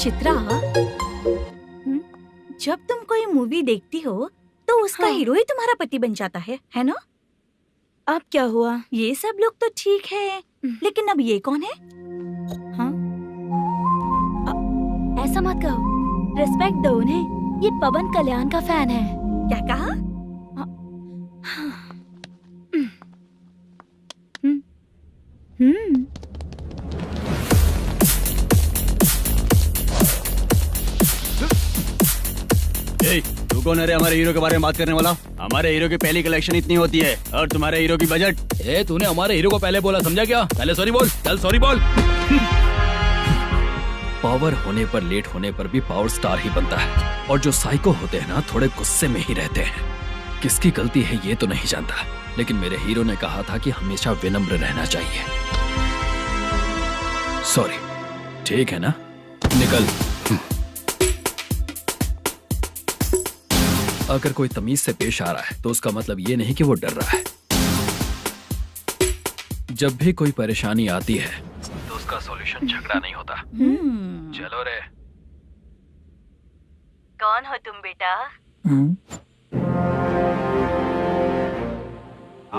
चित्रा, जब तुम कोई मूवी देखती हो तो उसका हीरो ही तुम्हारा पति बन जाता है ना? अब क्या हुआ? ये सब लोग तो ठीक है, लेकिन अब ये कौन है? हाँ? ऐसा मत कहो, रिस्पेक्ट दो उन्हें। ये पवन कल्याण का फैन है। क्या कहा? तू कौन है रे हमारे हीरो के बारे में बात करने वाला? हमारे हीरो की पहली कलेक्शन इतनी होती है और तुम्हारे हीरो की बजट। तूने हमारे हीरो को पहले बोला, समझा क्या? पहले सॉरी बोल, चल सॉरी बोल। पावर होने पर, लेट होने पर भी पावर स्टार ही बनता है। और जो साइको होते हैं ना, थोड़े गुस्से में ही रहते हैं। किसकी गलती है ये तो नहीं जानता, लेकिन मेरे हीरो ने कहा था कि हमेशा विनम्र रहना चाहिए। सॉरी, ठीक है ना? निकल। अगर कोई तमीज से पेश आ रहा है तो उसका मतलब ये नहीं कि वो डर रहा है। जब भी कोई परेशानी आती है तो उसका सॉल्यूशन झगड़ा नहीं होता। चलो रे। कौन हो तुम बेटा?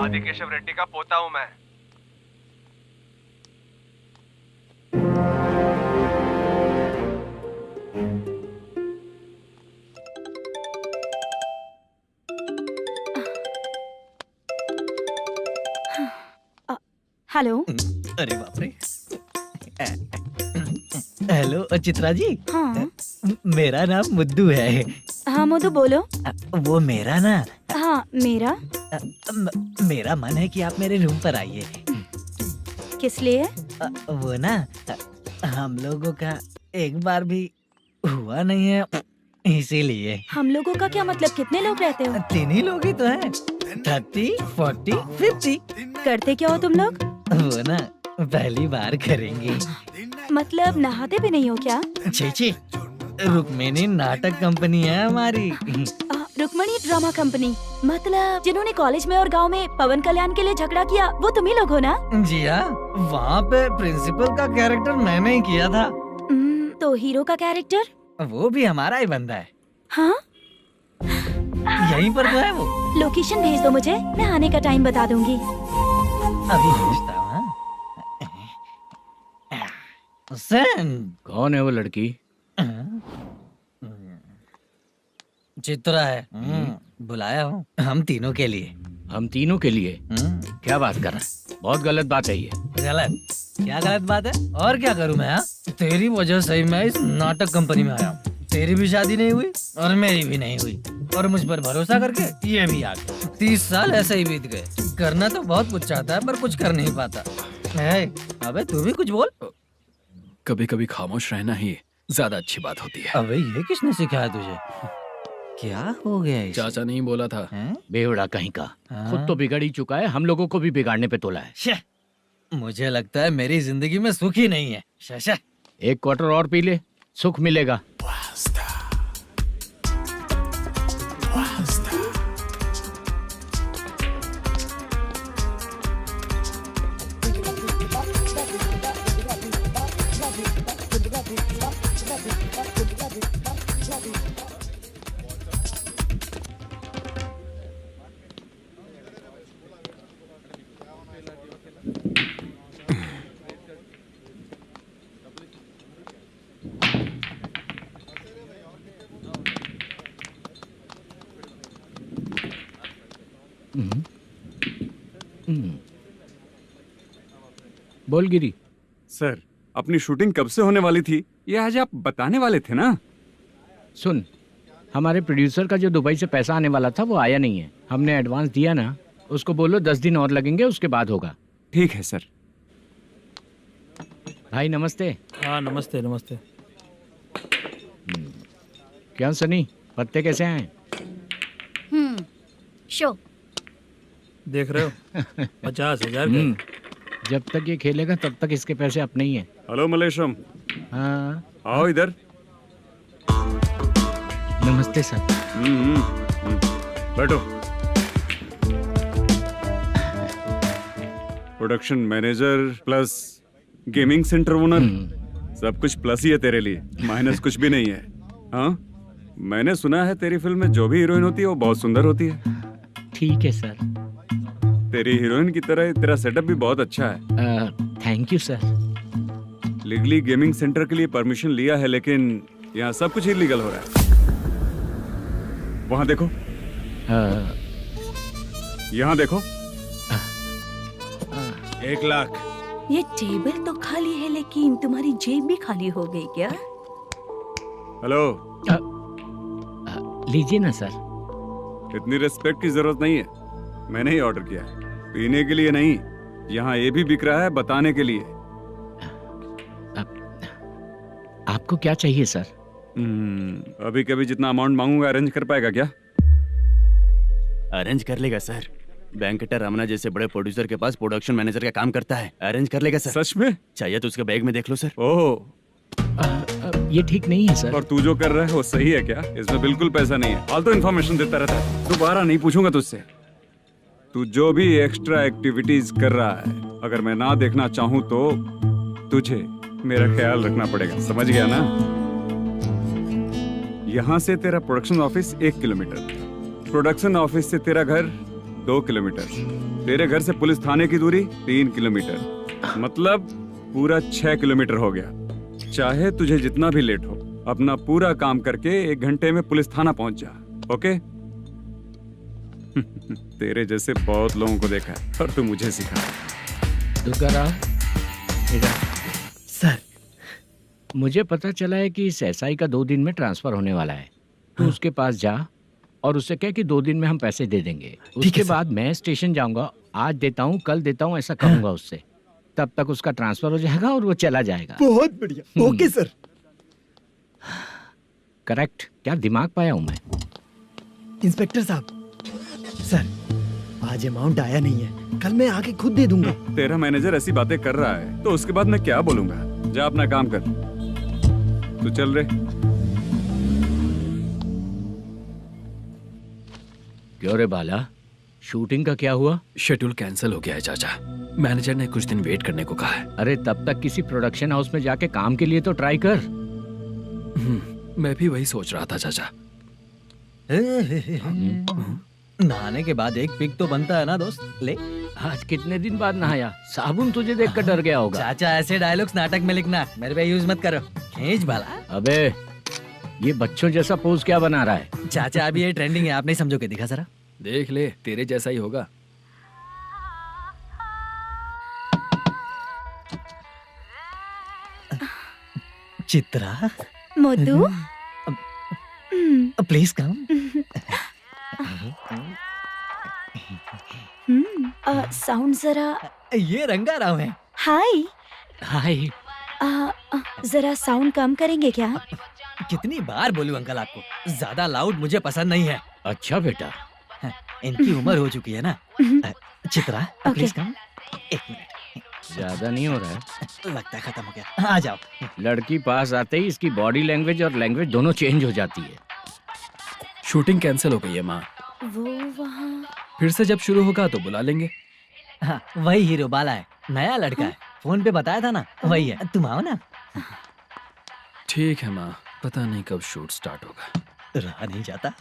आदि केशव रेड्डी का पोता हूँ मैं। हेलो। अरे बाप रे। हेलो चित्रा जी। हाँ मेरा नाम मुद्दू है। हाँ मधु बोलो। वो मेरा ना। हाँ मेरा। मेरा मन है कि आप मेरे रूम पर आइए। किस लिए? वो ना, हम लोगों का एक बार भी हुआ नहीं है, इसीलिए। हम लोगों का क्या मतलब? कितने लोग रहते हो? 3 ही लोग ही तो हैं। 30, 40, 50। करते क्या हो तुम लोग? वो ना पहली बार करेंगे। मतलब नहाते भी नहीं हो क्या? छी, रुक्मिणी नाटक कंपनी है हमारी। Rukmini drama company? मतलब जिन्होंने कॉलेज में और गांव में पवन कल्याण के लिए झगड़ा किया, वो तुम ही लोग हो ना? जी हाँ, वहाँ पे प्रिंसिपल का कैरेक्टर मैंने ही किया था। तो हीरो का कैरेक्टर? वो भी हमारा ही बंदा है। हाँ? यहीं पर तो है वो। लोकेशन भेज दो मुझे, मैं आने का टाइम बता दूंगी। अभी भेजता हूँ। कौन है वो लड़की? चित्रा है। बुलाया हूँ हम तीनों के लिए। हम तीनों के लिए? क्या बात कर रहा है? बहुत गलत बात है ये। गलत? क्या गलत बात है? और क्या करूँ मैं? तेरी वजह से ही मैं इस नाटक कंपनी में आया हूँ। तेरी भी शादी नहीं हुई और मेरी भी नहीं हुई, और मुझ पर भरोसा करके ये भी आ गया। 30 साल ऐसे ही बीत गए। करना तो बहुत कुछ चाहता है पर कुछ कर नहीं पाता। अबे तू भी कुछ बोल। कभी कभी खामोश रहना ही ज्यादा अच्छी बात होती है। अबे ये किसने सिखाया तुझे? क्या हो गया इसे? चाचा नहीं बोला था? बेवड़ा कहीं का। खुद तो बिगड़ ही चुका है, हम लोगों को भी बिगाड़ने पे तोला है। मुझे लगता है मेरी जिंदगी में सुख ही नहीं है। शशा, एक क्वार्टर और पी ले, सुख मिलेगा। बोल गिरी। सर, अपनी शूटिंग कब से होने वाली थी ये आज आप बताने वाले थे ना? सुन, हमारे प्रोड्यूसर का जो दुबई से पैसा आने वाला था वो आया नहीं है। हमने एडवांस दिया ना, उसको बोलो 10 दिन और लगेंगे, उसके बाद होगा। ठीक है सर। भाई नमस्ते। हाँ नमस्ते नमस्ते। क्या सनी, पत्ते कैसे आए? शो देख रहे हो 50,000 का। जब तक ये खेलेगा तब तक इसके पैसे अपने ही हैं। हेलो मलेशम। हाँ आओ इधर। नमस्ते सर। बैठो। Production manager plus gaming centre owner, सब कुछ प्लस ही है तेरे लिए, माइनस कुछ भी नहीं है। हाँ, मैंने सुना है तेरी फिल्म में जो भी हीरोइन होती है वो बहुत सुंदर होती है। ठीक है सर। तेरी हीरोइन की तरह तेरा सेटअप भी बहुत अच्छा है। Thank you sir. Legally gaming centre के लिए परमिशन लिया है, लेकिन यहाँ सब कुछ इलीगल हो रहा है। वहाँ देखो, यहाँ देखो। 1 लाख। ये टेबल तो खाली है लेकिन तुम्हारी जेब भी खाली हो गई क्या? हेलो, लीजिए ना सर। इतनी रिस्पेक्ट की जरूरत नहीं है, मैंने ही ऑर्डर किया है, पीने के लिए नहीं। यहाँ ये भी बिक रहा है बताने के लिए। आपको क्या चाहिए सर? अभी कभी जितना अमाउंट मांगूंगा अरेंज कर पाएगा क्या? अरेंज कर लेगा सर। वेंकटर रमना जैसे बड़े प्रोड्यूसर के पास प्रोडक्शन मैनेजर का काम करता है, अरेंज कर लेगा सर। सच में? चाहिए तो उसके बैग में देख लो सर। ओह, ये ठीक नहीं है सर। और तू जो कर रहा है वो सही है क्या? इसमें बिल्कुल पैसा नहीं है, फालतू इन्फॉर्मेशन देता रहता है। दोबारा नहीं पूछूंगा तुझसे। तू जो भी एक्स्ट्रा एक्टिविटीज कर रहा है, अगर मैं ना देखना चाहूँ तो तुझे मेरा ख्याल रखना पड़ेगा, समझ गया ना? यहाँ से तेरा production office 1 kilometre, production office से तेरा घर 2 किलोमीटर, तेरे घर से पुलिस थाने की दूरी 3 किलोमीटर, मतलब पूरा 6 किलोमीटर हो गया। चाहे तुझे जितना भी लेट हो, अपना पूरा काम करके 1 घंटे में पुलिस थाना पहुंच जा, ओके? तेरे जैसे बहुत लोगों को देखा है और तू मुझे सिखा। सर, मुझे पता चला है कि इस एसआई का 2 दिन में ट्रांसफर होने वाला है। तो उसके पास जा और उससे कह कि 2 दिन में हम पैसे दे देंगे। उसके बाद मैं स्टेशन जाऊंगा, आज देता हूँ कल देता हूँ ऐसा कहूंगा उससे। तब तक उसका ट्रांसफर हो जाएगा और वो चला जाएगा। बहुत बढ़िया, ओके सर। करेक्ट। क्या दिमाग पाया हूँ मैं। इंस्पेक्टर साहब, सर आज अमाउंट आया नहीं है, कल मैं आके खुद दे दूंगा। तेरा मैनेजर ऐसी बातें कर रहा है तो उसके बाद मैं क्या बोलूंगा? जा अपना काम कर, तू चल रे। क्यों रे बाला, शूटिंग का क्या हुआ? शेड्यूल कैंसिल हो गया है चाचा। मैनेजर ने कुछ दिन वेट करने को कहा है। अरे तब तक किसी प्रोडक्शन हाउस में जाके काम के लिए तो ट्राई कर। मैं भी वही सोच रहा था चाचा। नहाने के बाद एक पिक तो बनता है ना दोस्त। ले, आज कितने दिन बाद नहाया? साबुन तुझे देखकर डर गया होगा। चाचा ऐसे डायलॉग्स नाटक में लिखना, मेरे पे यूज मत करो। खींच बाला। अबे ये बच्चों जैसा पोज क्या बना रहा है? चाचा अभी ये ट्रेंडिंग है, आप नहीं समझोगे। दिखा जरा। देख ले, तेरे जैसा ही होगा। चित्रा, मोटू, प्लीज कम। साउंड जरा। ये रंगाराव है। हाय। हाय। जरा साउंड कम करेंगे क्या? कितनी बार बोलूं अंकल आपको, ज्यादा लाउड मुझे पसंद नहीं है। अच्छा बेटा, इनकी उम्र हो चुकी है ना। Chitra, please come. 1 मिनट। ज्यादा नहीं हो रहा है? लगता है खत्म हो गया। आ जाओ। लड़की पास आते ही इसकी बॉडी लैंग्वेज और लैंग्वेज दोनों चेंज हो जाती है। शूटिंग कैंसिल हो गई है माँ। वो वहाँ। फिर से जब शुरू होगा तो बुला लेंगे। हाँ, वही हीरो बाला है, नया लड़का है। फोन पे बताया था ना, वही है। तुम आओ ना। ठीक है माँ, पता नहीं कब शूट स्टार्ट होगा। रहा नहीं जाता।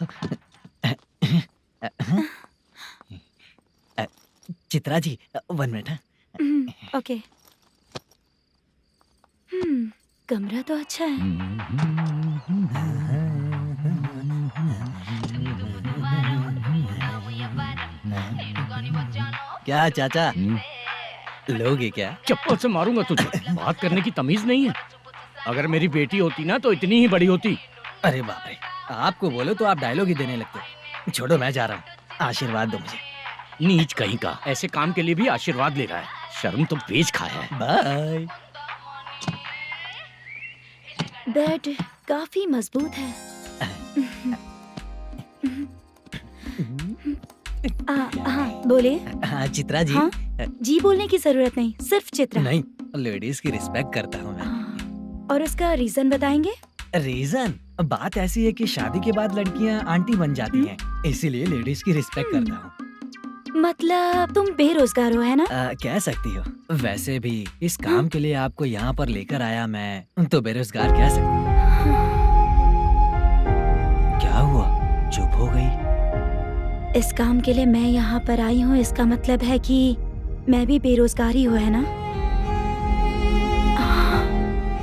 चित्रा जी 1 मिनट। ओके। कमरा तो अच्छा है। क्या चाचा, लोगे क्या? चप्पल से मारूंगा तुझे। बात करने की तमीज नहीं है। अगर मेरी बेटी होती ना तो इतनी ही बड़ी होती। अरे बाप रे, आपको बोलो तो आप डायलॉग ही देने लगते। छोड़ो, मैं जा रहा हूँ, आशीर्वाद दो मुझे। नीच कहीं का, ऐसे काम के लिए भी आशीर्वाद ले रहा है। शर्म तो बेच खाया है। बाय। बेड काफी मजबूत है। हाँ बोले। हाँ चित्रा जी। हाँ? जी बोलने की जरूरत नहीं, सिर्फ चित्रा। नहीं, लेडीज की रिस्पेक्ट करता हूँ मैं। और उसका रीजन बताएंगे? रीजन? बात ऐसी है कि शादी के बाद लड़कियाँ आंटी बन जाती हैं, इसीलिए लेडीज की रिस्पेक्ट करता हूँ। मतलब तुम बेरोजगार हो, है ना? कह सकती हो। वैसे भी इस काम के लिए आपको यहाँ पर लेकर आया मैं, तो बेरोजगार कह सकती हूँ। क्या हुआ, चुप हो गई? इस काम के लिए मैं यहाँ पर आई हूँ, इसका मतलब है कि मैं भी बेरोजगार ही हूँ, है ना?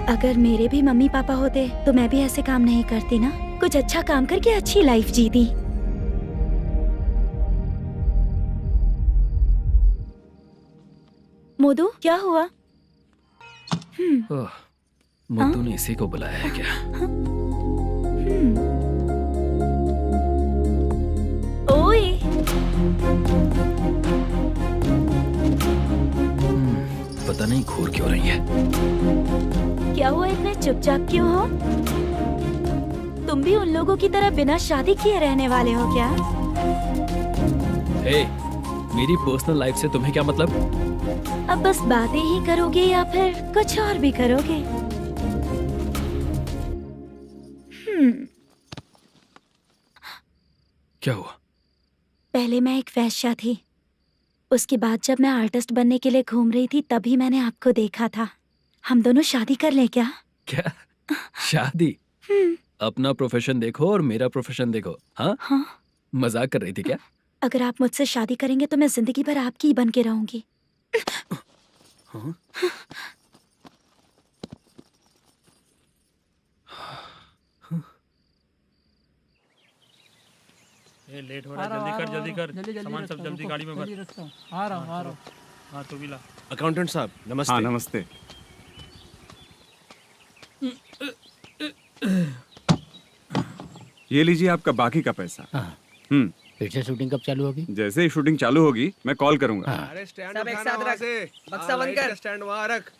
अगर मेरे भी मम्मी पापा होते तो मैं भी ऐसे काम नहीं करती ना। कुछ अच्छा काम करके अच्छी लाइफ जीती। मोदू, क्या हुआ? ओह, मुद्दू ने इसी को बुलाया है क्या? ओए, पता नहीं घूर क्यों रही है। क्या हुआ, इतने चुपचाप क्यों हो? तुम भी उन लोगों की तरह बिना शादी किए रहने वाले हो क्या? हे, मेरी पर्सनल लाइफ से तुम्हें क्या मतलब? अब बस बातें ही करोगे या फिर कुछ और भी करोगे? क्या हुआ? पहले मैं एक वेश्या थी। उसके बाद जब मैं आर्टिस्ट बनने के लिए घूम रही थी तभी मैंने आपको देखा था। हम दोनों शादी कर लें क्या? क्या शादी? अपना प्रोफेशन देखो और मेरा प्रोफेशन देखो। हाँ, हाँ। मजाक कर रही थी क्या? अगर आप मुझसे शादी करेंगे तो मैं जिंदगी भर आपकी ही बन के रहूंगी। हाँ? ये लेट हो रहा है, जल्दी कर सामान सब जल्दी गाड़ी में भर। आ रहा हूँ। हाँ तू भी ला। अकाउंटेंट साहब नमस्ते। हाँ नमस्ते। ये लीजिए आपका बाकी का पैसा। फिर से शूटिंग कब चालू होगी? जैसे ही शूटिंग चालू होगी मैं कॉल करूंगा। अरे स्टैंड सब एक साथ रख, बक्सा बंद कर, स्टैंड वहाँ रख।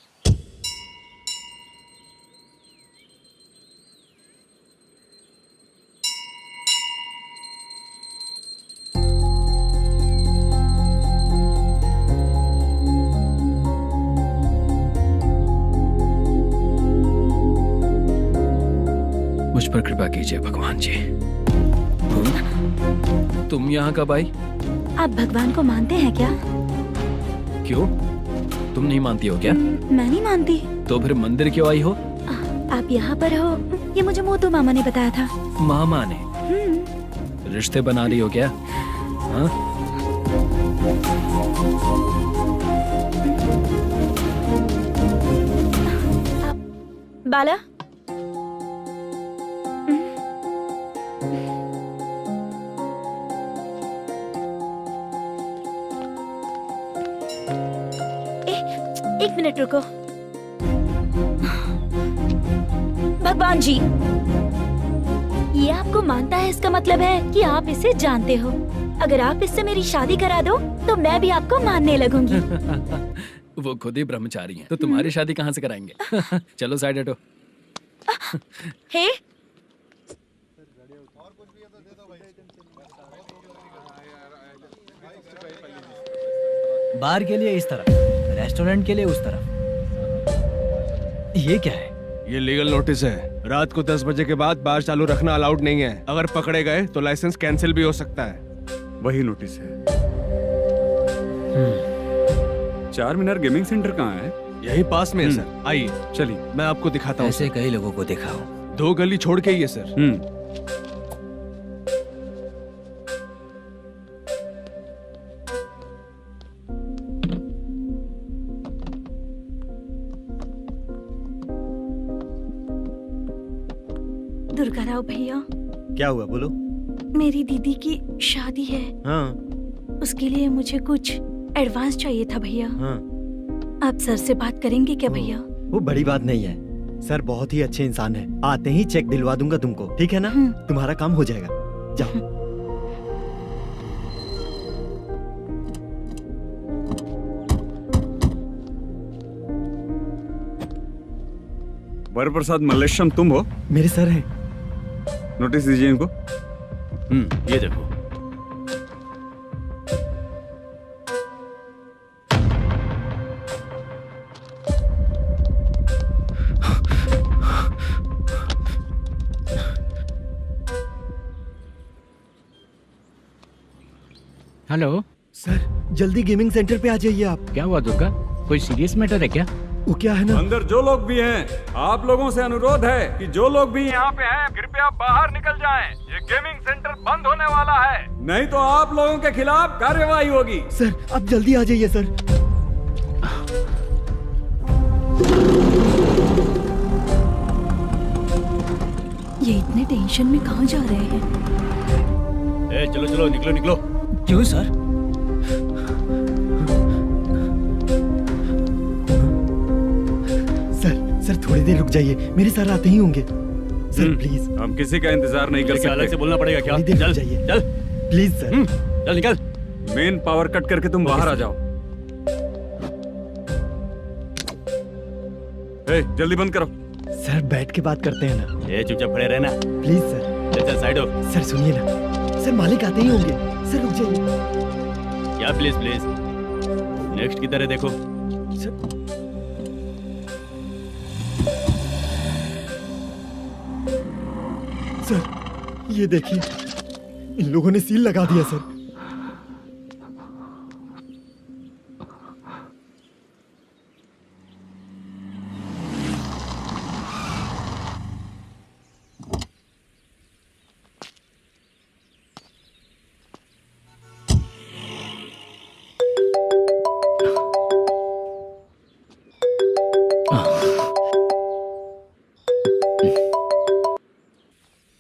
मुझ पर कृपा कीजिए भगवान जी। तुम यहाँ कब आई? आप भगवान को मानते हैं क्या? क्यों? तुम नहीं मानती हो क्या? मैं नहीं मानती। तो फिर मंदिर क्यों आई हो? आप यहाँ पर हो ये मुझे मोदू मामा ने बताया था। मामा ने? रिश्ते बना रही हो क्या? हाँ? बाला, एक मिनट रुको। भगवान जी, ये आपको मानता है, इसका मतलब है कि आप इसे जानते हो। अगर आप इससे मेरी शादी करा दो तो मैं भी आपको मानने लगूंगी। वो खुद ही ब्रह्मचारी हैं, तो तुम्हारी शादी कहाँ से कराएंगे? चलो साइड हटो। हे, बार के लिए इस तरफ, रेस्टोरेंट के लिए उस तरफ। ये क्या है? ये लीगल नोटिस है। रात को 10 बजे के बाद बार चालू रखना अलाउड नहीं है। अगर पकड़े गए तो लाइसेंस कैंसिल भी हो सकता है। वही नोटिस है। चार मीनार गेमिंग सेंटर कहाँ है? यही पास में है सर, आइए चलिए। मैं आपको दिखाता हूँ। ऐसे कई लोगों को देखा हूँ। 2 गली छोड़ के ही है सर। दुर्गा राव भैया, क्या हुआ बोलो। मेरी दीदी की शादी है, हाँ उसके लिए मुझे कुछ एडवांस चाहिए था भैया। हाँ। आप सर से बात करेंगे क्या भैया? वो बड़ी बात नहीं है, सर बहुत ही अच्छे इंसान है। आते ही चेक दिलवा दूंगा तुमको, ठीक है ना? तुम्हारा काम हो जाएगा। जाओ। वरप्रसाद मल्लेश्वरम तुम हो? मेरे सर है। नोटिस दीजिए इनको। ये देखो। हेलो सर जल्दी गेमिंग सेंटर पे आ जाइए आप। क्या हुआ दुर्गा, कोई सीरियस मैटर है क्या? वो क्या है ना, अंदर जो लोग भी हैं, आप लोगों से अनुरोध है कि जो लोग भी यहाँ पे हैं, कृपया बाहर निकल जाएं। ये गेमिंग सेंटर बंद होने वाला है, नहीं तो आप लोगों के खिलाफ कार्यवाही होगी। सर आप जल्दी आ जाइए सर। ये इतने टेंशन में कहाँ जा रहे हैं? ए, चलो चलो निकलो निकलो। क्यों सर? सर थोड़ी देर रुक जाइए, मेरे सर आते ही होंगे। सर प्लीज, हम किसी का इंतजार नहीं कर क्या अलग से सकते। बोलना पड़ेगा क्या? थोड़ी देर चल रुक जाइए। चल प्लीज सर। चल निकल। मेन पावर कट करके तुम बाहर आ जाओ। ए, जल्दी बंद करो। सर बैठ के बात करते हैं ना, ए, चुपचाप खड़े रहना। Please sir. चल चल साइड हो। सर सुनिए ना, सर मालिक आते ही होंगे, सर रुक जाइए। क्या प्लीज प्लीज, नेक्स्ट की तरह देखो। सर सर ये देखिए, इन लोगों ने सील लगा दिया सर।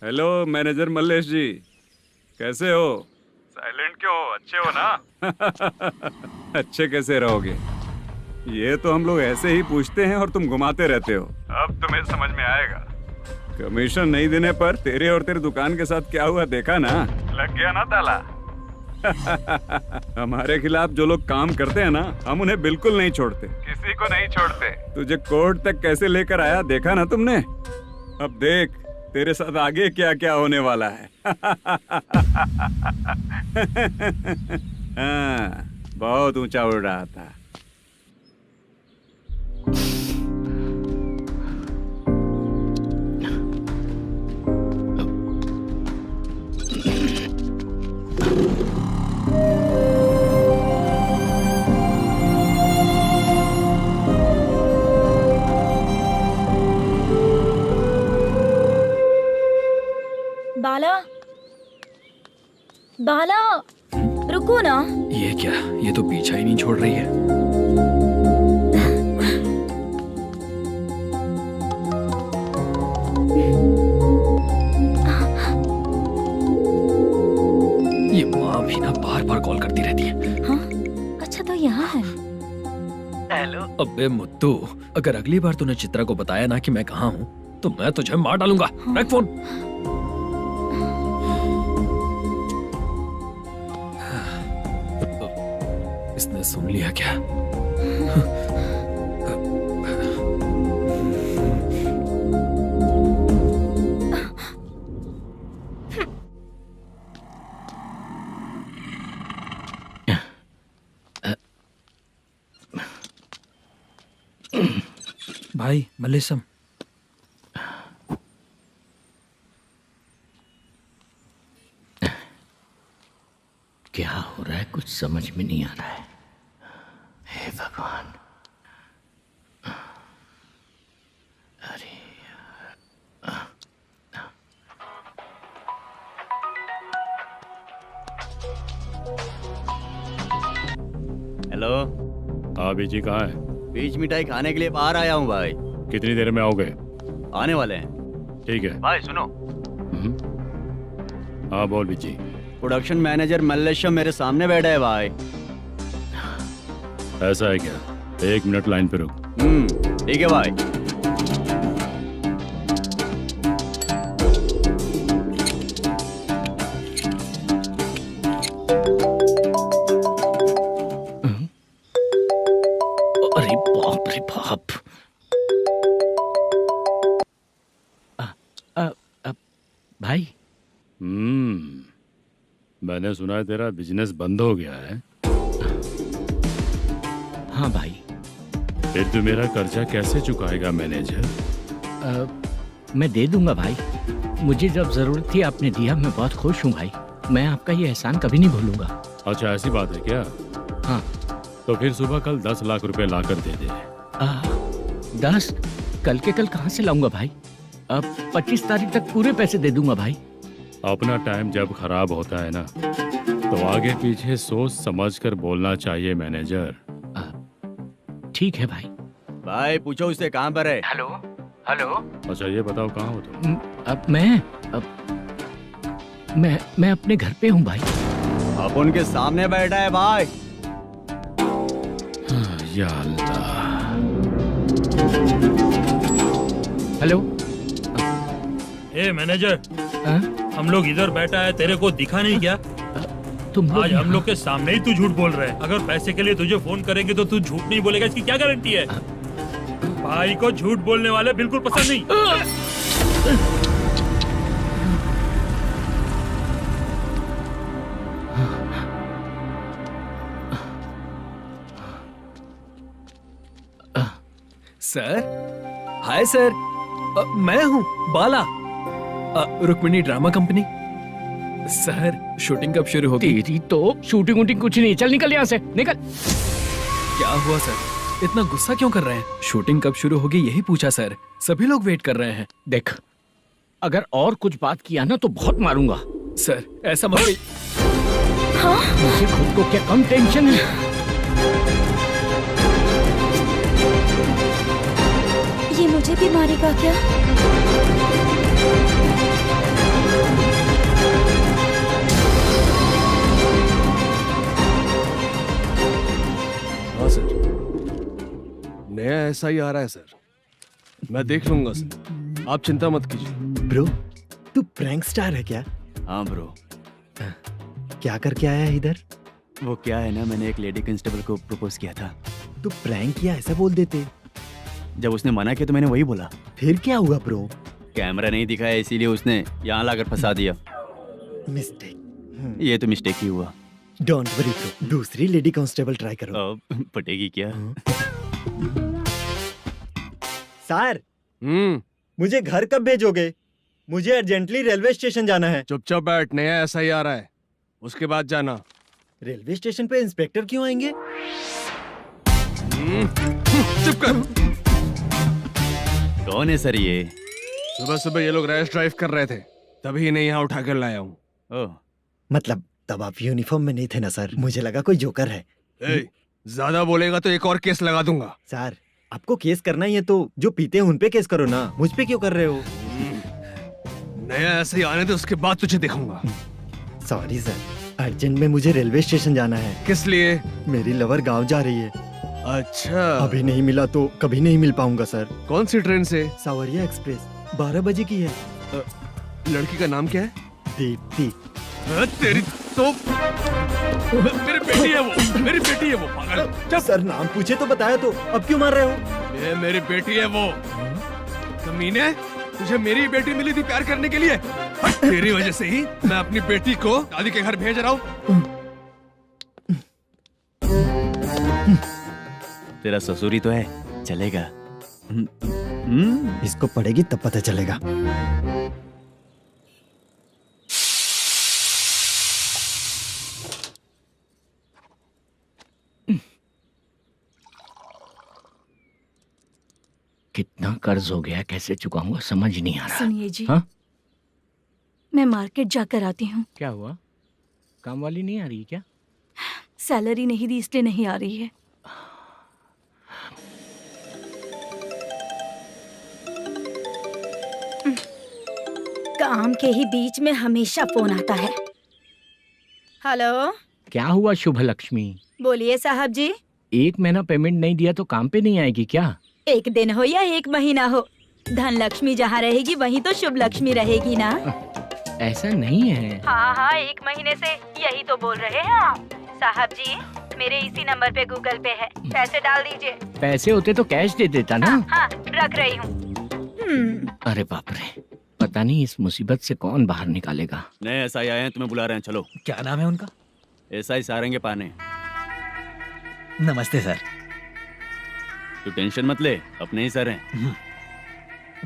हेलो मैनेजर मल्लेश जी, कैसे हो? साइलेंट क्यों हो? अच्छे हो ना? अच्छे कैसे रहोगे? ये तो हम लोग ऐसे ही पूछते हैं और तुम घुमाते रहते हो। अब तुम्हें समझ में आएगा। कमीशन नहीं देने पर तेरे और तेरी दुकान के साथ क्या हुआ देखा ना? लग गया ना ताला। हमारे खिलाफ जो लोग काम करते हैं ना, हम उन्हें बिल्कुल नहीं छोड़ते, किसी को नहीं छोड़ते। तुझे कोर्ट तक कैसे लेकर आया देखा ना तुमने? अब देख तेरे साथ आगे क्या क्या होने वाला है। हाँ, बहुत ऊंचा उड़ रहा था। बाला, बाला, रुको ना। ये क्या, ये तो पीछा ही नहीं छोड़ रही है। ये माँ भी ना बार बार कॉल करती रहती है। हाँ, अच्छा तो यहाँ है। हेलो। अबे मुत्तू, अगर अगली बार तूने चित्रा को बताया ना कि मैं कहाँ हूँ तो मैं तुझे मार डालूंगा। रख फोन। इसने सुन लिया क्या? भाई मल्लेशम, क्या हो रहा है कुछ समझ में नहीं आ रहा है। हे भगवान, अरे हेलो, हाँ बीजी कहाँ है? बीच मिठाई खाने के लिए बाहर आया हूँ भाई। कितनी देर में आओगे? आने वाले हैं। ठीक है। भाई सुनो, हाँ बोल बीजी। प्रोडक्शन मैनेजर मल्लेशम मेरे सामने बैठा है भाई। ऐसा है क्या? 1 मिनट लाइन पे रुक। ठीक है भाई। अरे बाप रे बाप। भाई मैंने सुना है तेरा बिजनेस बंद हो गया है। हाँ भाई। फिर तू मेरा कर्जा कैसे चुकाएगा मैनेजर? मैं दे दूंगा भाई, मुझे जब जरूरत थी आपने दिया, मैं बहुत खुश हूँ भाई। मैं आपका ये एहसान कभी नहीं भूलूंगा। अच्छा ऐसी बात है क्या? हाँ। तो फिर सुबह कल 10 लाख रुपए ला कर दे दे। 10? कल के कल कहाँ से लाऊंगा भाई? अब 25 तारीख तक पूरे पैसे दे दूंगा भाई। अपना टाइम जब खराब होता है ना, तो आगे पीछे सोच समझ कर बोलना चाहिए मैनेजर। ठीक है भाई। भाई पूछो उससे कहाँ पर है। Hello hello. अच्छा ये बताओ कहाँ हो तुम? अब मैं अपने घर पे हूँ भाई। अब उनके सामने बैठा है भाई। या अल्लाह। हेलो। ए मैनेजर, हाँ? हम लोग इधर बैठा है, तेरे को दिखा नहीं क्या? तुम आज हम लोग के सामने ही तू झूठ बोल रहा है। अगर पैसे के लिए तुझे फोन करेंगे तो तू झूठ नहीं बोलेगा, इसकी क्या गारंटी है? भाई को झूठ बोलने वाले बिल्कुल पसंद नहीं। सर, हाय सर, मैं हूँ Bala, Rukmini drama company. Sir shooting कब शुरू होगी? तेरी तो शूटिंग वूटिंग कुछ नहीं। चल निकल यहाँ से, निकल। क्या हुआ सर, इतना गुस्सा क्यों कर रहे हैं? शूटिंग कब शुरू होगी यही पूछा सर, सभी लोग वेट कर रहे हैं। देख, अगर और कुछ बात किया ना तो बहुत मारूंगा। सर ऐसा मत। मुझे खुद को क्या कम टेंशन है। ये मुझे भी मारेगा क्या? हाँ सर, नया ऐसा ही आ रहा है सर, मैं देख लूंगा सर, आप चिंता मत कीजिए। ब्रो, तू प्रैंक स्टार है क्या? हाँ ब्रो। क्या करके आया है इधर? वो क्या है ना, मैंने एक लेडी कांस्टेबल को प्रपोज किया था। तू प्रैंक किया ऐसा बोल देते। जब उसने मना किया तो मैंने वही बोला। फिर क्या हुआ ब्रो? कैमरा नहीं दिखाया इसीलिए उसने यहाँ लाकर फंसा दिया। मिस्टेक। ये तो मिस्टेक ही हुआ। डोंट वरी ब्रो, दूसरी लेडी कांस्टेबल ट्राई करो। अब पटेगी क्या? सर, मुझे घर कब भेजोगे? मुझे अर्जेंटली रेलवे स्टेशन जाना है। चुपचाप बैठ, नया ऐसा ही आ रहा है, उसके बाद जाना। रेलवे स्टेशन पे इंस्पेक्टर क्यों आएंगे? चुप कर। कौन है सर ये? सुबह सुबह ये लोग रैश ड्राइव कर रहे थे, तभी इन्हें यहाँ उठा कर लाया हूँ। ओह, मतलब तब आप यूनिफॉर्म में नहीं थे ना सर, मुझे लगा कोई जोकर है। ज्यादा बोलेगा तो एक और केस लगा दूंगा। सर, आपको केस करना ही है तो जो पीते हैं उन पे केस करो ना, मुझ पे क्यों कर रहे हो? नया ऐसे ही आने दे, उसके बाद तुझे दिखाऊंगा। सॉरी सर, अर्जेंट में मुझे रेलवे स्टेशन जाना है। किस लिए? मेरी लवर गांव जा रही है। अच्छा, अभी नहीं मिला तो कभी नहीं मिल पाऊंगा सर। कौन सी ट्रेन से? सावरिया एक्सप्रेस, 12 बजे की है। लड़की का नाम क्या है? दीप्ति। तेरी तो मेरी बेटी है वो, मेरी बेटी है वो, पागल। जब सर नाम पूछे तो बताया, तो अब क्यों मार रहे हो? ये मेरी बेटी है वो। कमीने, तुझे मेरी बेटी मिली थी प्यार करने के लिए, तेरी वजह से ही मैं अपनी बेटी को दादी के घर भेज रहा हूँ। तेरा ससुरी तो है, चलेगा। इसको पड़ेगी तब पता चलेगा। कितना कर्ज हो गया, कैसे चुकाऊंगा समझ नहीं आ रहा। सुनिए जी, हाँ? मैं मार्केट जाकर आती हूँ। क्या हुआ? काम वाली नहीं आ रही क्या? सैलरी नहीं दी इसलिए नहीं आ रही है। काम के ही बीच में हमेशा फोन आता है। हेलो, क्या हुआ शुभ लक्ष्मी? बोलिए साहब जी। 1 महीना पेमेंट नहीं दिया तो काम पे नहीं आएगी क्या? 1 दिन हो या 1 महीना हो, धन लक्ष्मी जहाँ रहेगी वहीं तो शुभ लक्ष्मी रहेगी ना। ऐसा नहीं है। हाँ हाँ, 1 महीने से यही तो बोल रहे हैं आप। साहब जी, मेरे इसी नंबर पे गूगल पे है, पैसे डाल दीजिए। पैसे होते तो कैश दे देता ना। हाँ, रख रही हूँ। अरे बाप रे, पता नहीं इस मुसीबत से कौन बाहर निकालेगा। नए एसआई आए हैं, तुम्हें बुला रहे हैं, चलो। क्या नाम है उनका? एसआई सारंगे पाने। नमस्ते सर। तू टेंशन मत ले, अपने ही सर हैं।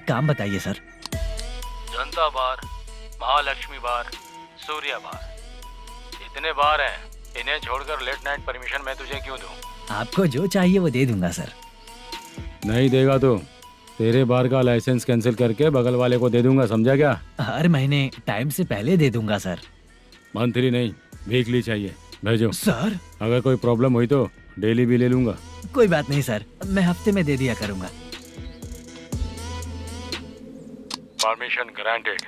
काम बताइए सर। जनता बार, महालक्ष्मी बार, सूर्या बार, इतने बार हैं, इन्हें छोड़कर लेट नाइट परमिशन मैं तुझे क्यों दूं? आपको जो चाहिए वो दे दूंगा सर। नहीं देगा तो तेरे बार का लाइसेंस कैंसिल करके बगल वाले को दे दूंगा, समझा क्या? हर महीने टाइम से पहले दे दूंगा सर। मंथली नहीं, वीकली चाहिए। भेजो। सर अगर कोई प्रॉब्लम हुई तो डेली भी ले लूंगा। कोई बात नहीं सर, मैं हफ्ते में दे दिया करूंगा। Permission granted.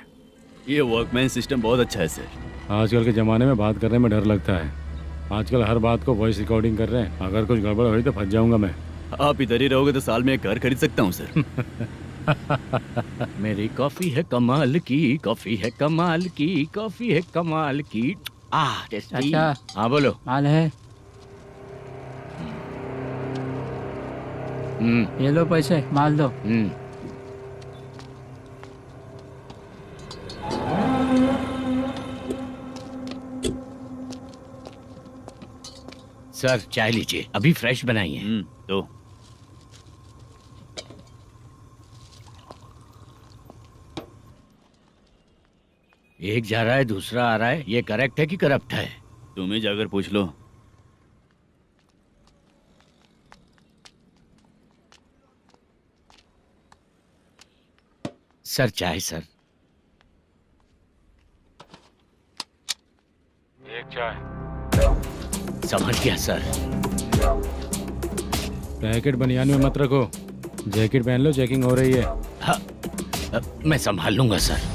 ये वर्कमैन सिस्टम बहुत अच्छा है सर। आजकल के ज़माने में बात करने में डर लगता है। आजकल हर बात को वॉइस रिकॉर्डिंग कर रहे हैं। अगर कुछ गड़बड़ हुई तो फंस जाऊंगा मैं। आप इधर ही रहोगे तो साल में एक घर खरीद सकता हूँ सर। मेरी कॉफी है कमाल की, कॉफी है कमाल की, कॉफी है कमाल की। टेस्टी। अच्छा। हाँ बोलो। माल है, ये लो पैसे, माल दो। सर चाय लीजिए, अभी फ्रेश बनाई है। तो एक जा रहा है दूसरा आ रहा है, ये करेक्ट है कि करप्ट है? तुम ही जाकर पूछ लो। सर चाय सर। एक चाय। समझ गया सर। पैकेट बनियान में मत रखो, जैकेट पहन लो, चेकिंग हो रही है। हाँ, मैं संभाल लूंगा सर।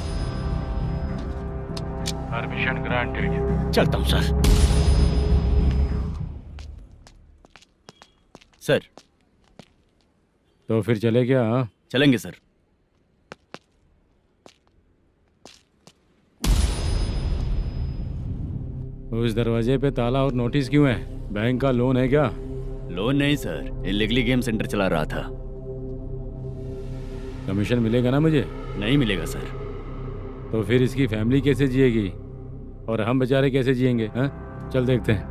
Permission granted. चलता हूँ सर। सर तो फिर चले क्या? हाँ? चलेंगे सर। उस दरवाजे पे ताला और नोटिस क्यों है? बैंक का लोन है क्या? लोन नहीं सर, इलीगली गेम सेंटर चला रहा था। कमीशन मिलेगा ना मुझे? नहीं मिलेगा सर। तो फिर इसकी फैमिली कैसे जिएगी और हम बेचारे कैसे जिएंगे? हाँ, चल देखते हैं।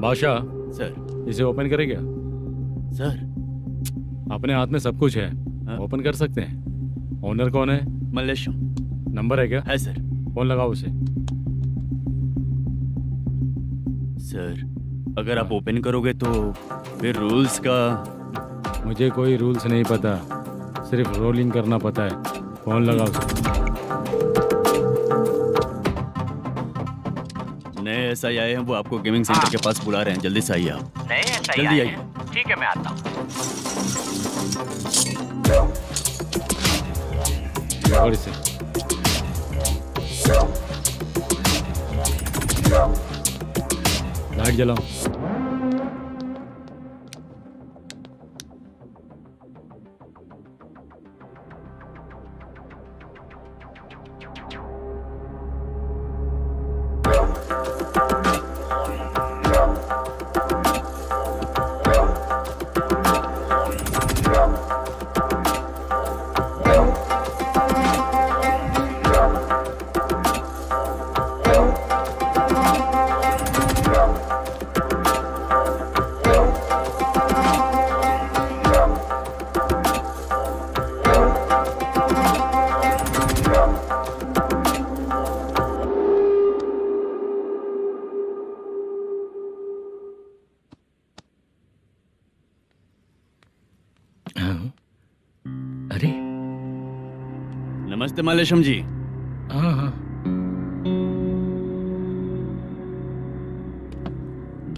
बादशाह, सर। इसे ओपन करे क्या? सर अपने हाथ में सब कुछ है, हाँ? ओपन कर सकते हैं। ओनर कौन है? मल्लेशम। नंबर है क्या? है सर। फोन लगाओ उसे। सर अगर आप ओपन करोगे तो फिर रूल्स का। मुझे कोई रूल्स नहीं पता, सिर्फ रोलिंग करना पता है। फोन लगाओ उसे। नए SI आए हैं, वो आपको गेमिंग सेंटर के पास बुला रहे हैं। जल्दी से आइए आप। नए ऐसा ही जल्दी आए आइए। हैं। ठीक है मैं आता हूँ। पकड़ इसे। लाइट जलाओ। अरे नमस्ते मल्लेशम जी। हाँ हाँ।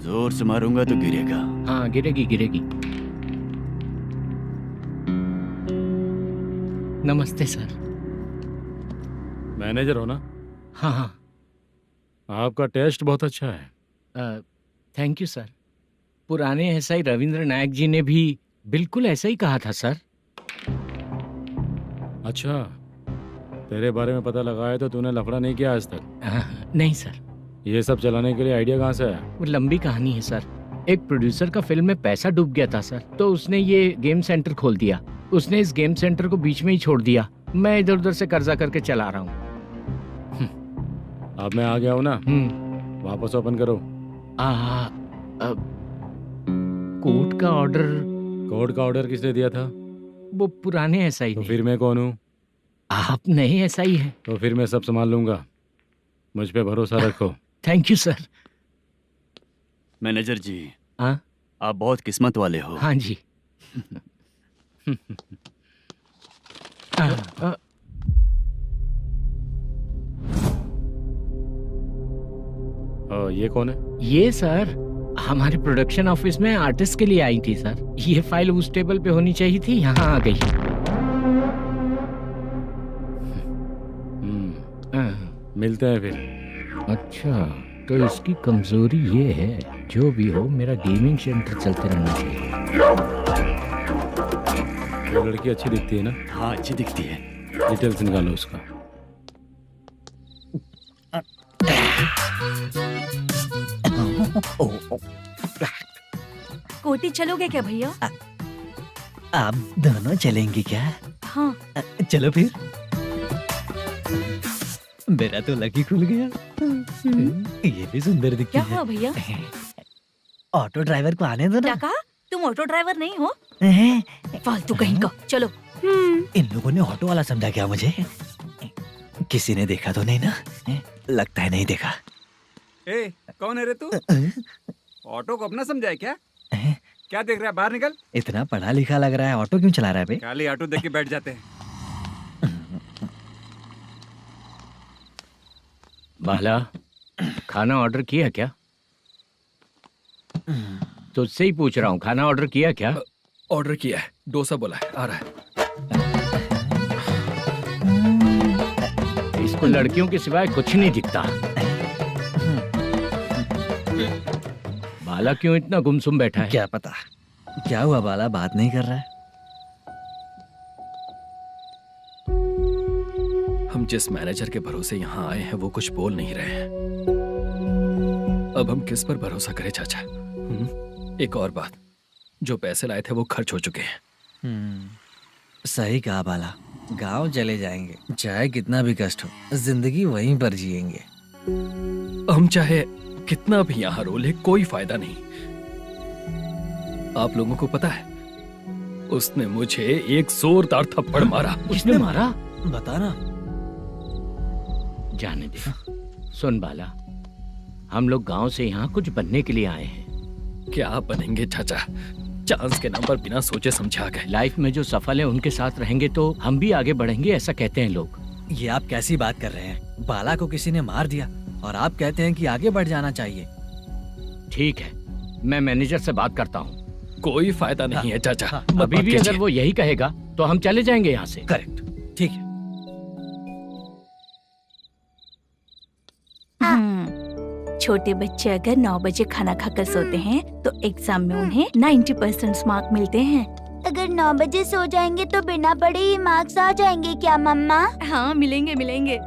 जोर से मारूंगा तो गिरेगा। हाँ गिरेगी गिरेगी। नमस्ते सर। मैनेजर हो ना? हाँ हाँ। आपका टेस्ट बहुत अच्छा है। Thank you sir. पुराने SI रविंद्र नायक जी ने भी बिल्कुल ऐसा ही कहा था सर। अच्छा, तेरे बारे में पता लगा है तो तूने लफड़ा नहीं किया आज तक? नहीं सर। ये सब चलाने के लिए आइडिया कहाँ से आया? वो लंबी कहानी है सर। एक प्रोड्यूसर का फिल्म में पैसा डूब गया था सर, तो उसने ये गेम सेंटर खोल दिया। उसने इस गेम सेंटर को बीच में ही छोड़ दिया। मैं इधर उधर से कर्जा करके चला रहा हूँ। अब मैं आ गया हूँ ना, वापस ओपन करो। कोर्ट का ऑर्डर। कोर्ट का ऑर्डर किसने दिया था? वो पुराने एसआई तो ने। फिर मैं कौन हूँ? आप नए एसआई हैं। तो फिर मैं सब संभाल लूंगा, मुझ पे भरोसा रखो। Thank you sir. मैनेजर जी, हाँ आप बहुत किस्मत वाले हो। हाँ जी। ये कौन है? ये सर हमारे प्रोडक्शन ऑफिस में आर्टिस्ट के लिए आई थी सर। ये फाइल उस टेबल पे होनी चाहिए थी, यहाँ आ गई। मिलते हैं फिर। अच्छा, तो इसकी कमजोरी ये है, जो भी हो मेरा गेमिंग सेंटर चलते रहना चाहिए। वो लड़की अच्छी दिखती है ना? हाँ, अच्छी दिखती है। डिटेल्स निकालो उसका। कोटी चलोगे क्या भैया? आप दोनों चलेंगे क्या? हाँ। चलो फिर। मेरा तो लकी खुल गया। ये भी सुंदर दिखती क्या है। हुआ भैया? ऑटो ड्राइवर को आने दो क्या ना। कहा? तुम ऑटो ड्राइवर नहीं हो? हैं? फालतू कहीं का। चलो। इन लोगों ने ऑटो वाला समझा क्या मुझे? किसी ने देखा तो नहीं ना? लगता है नहीं देखा। ए, कौन है रे तू? ऑटो को अपना समझा है क्या? क्या देख रहा है? बाहर निकल। इतना पढ़ा लिखा लग रहा है, ऑटो क्यों चला रहा है बे? खाली ऑटो देख के बैठ जाते हैं। बाला, खाना ऑर्डर किया क्या? तुझसे ही पूछ रहा हूँ, खाना ऑर्डर किया क्या? ऑर्डर किया है, डोसा बोला है, आ रहा है। इसको लड़कियों के सिवाय कुछ नहीं दिखता। बाला क्यों इतना गुमसुम बैठा है? क्या पता क्या हुआ, बाला बात नहीं कर रहा है। हम जिस मैनेजर के भरोसे यहाँ आए हैं वो कुछ बोल नहीं रहे हैं। अब हम किस पर भरोसा करें चाचा? एक और बात, जो पैसे लाए थे वो खर्च हो चुके हैं। सही कहा बाला, गांव चले जाएंगे, चाहे कितना भी कष्ट हो, जिंदगी वहीं पर जिएंगे। हम चाहे कितना भी यहाँ रो ले, कोई फायदा नहीं। आप लोगों को पता है, उसने मुझे एक जोरदार थप्पड़ मारा। उसने मारा? बता ना। जाने दे। सुन बाला, हम लोग गांव से यहाँ कुछ बनने के लिए आए हैं। क्या बनेंगे चाचा? चांस के नाम पर बिना सोचे समझे आ गए। लाइफ में जो सफल है उनके साथ रहेंगे तो हम भी आगे बढ़ेंगे, ऐसा कहते हैं लोग। ये आप कैसी बात कर रहे हैं? बाला को किसी ने मार दिया और आप कहते हैं कि आगे बढ़ जाना चाहिए। ठीक है, मैं मैनेजर से बात करता हूँ। कोई फायदा नहीं है चाचा। अभी भी अगर वो यही कहेगा तो हम चले जाएंगे यहाँ से। करेक्ट, ठीक है। छोटे बच्चे अगर 9 बजे खाना खाकर सोते हैं तो एग्जाम में उन्हें 90% मार्क मिलते हैं। अगर 9 बजे सो जाएंगे तो बिना पढ़े ही मार्क्स आ जाएंगे क्या मम्मा? हाँ, मिलेंगे मिलेंगे।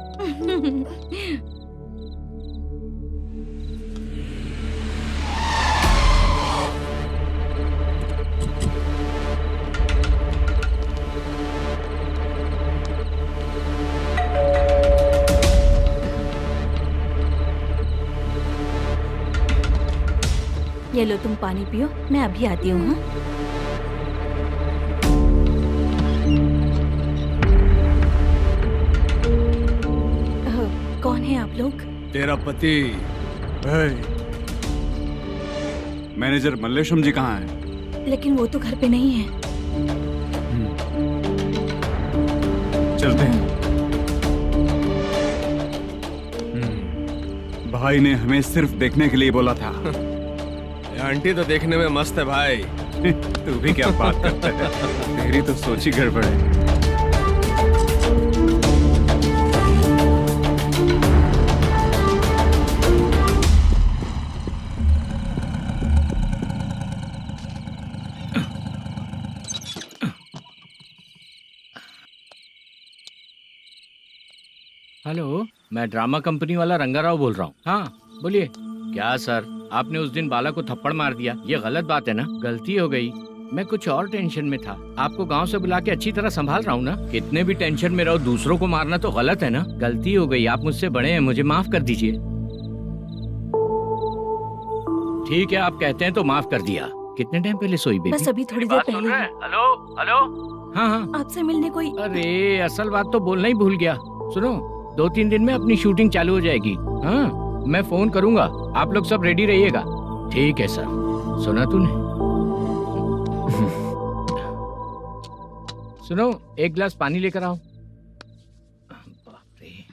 ये लो, तुम पानी पियो, मैं अभी आती हूँ। हाँ? कौन है आप लोग? तेरा पति। मैनेजर मल्लेशम जी कहाँ हैं? लेकिन वो तो घर पे नहीं है। चलते हैं। भाई ने हमें सिर्फ देखने के लिए बोला था। आंटी तो देखने में मस्त है भाई। तू भी क्या बात करता है? तेरी तो सोच ही गड़बड़ है। हेलो, मैं ड्रामा कंपनी वाला रंगाराव बोल रहा हूँ। हाँ बोलिए। क्या सर, आपने उस दिन बाला को थप्पड़ मार दिया, ये गलत बात है ना? गलती हो गई, मैं कुछ और टेंशन में था। आपको गांव से बुला के अच्छी तरह संभाल रहा हूँ ना। कितने भी टेंशन में रहो, दूसरों को मारना तो गलत है ना। गलती हो गई, आप मुझसे बड़े हैं, मुझे माफ कर दीजिए। ठीक है, आप कहते हैं तो माफ कर दिया। कितने टाइम पहले सोई बेबी? बस अभी थोड़ी देर पहले। हेलो हेलो हाँ हाँ। आपसे मिलने कोई। अरे असल बात तो बोलना ही भूल गया। सुनो, 2-3 दिन में अपनी शूटिंग चालू हो जाएगी। हाँ, मैं फोन करूंगा, आप लोग सब रेडी रहिएगा। ठीक है सर। सुना तूने? सुनो, एक गिलास पानी लेकर आओ। बाप रे।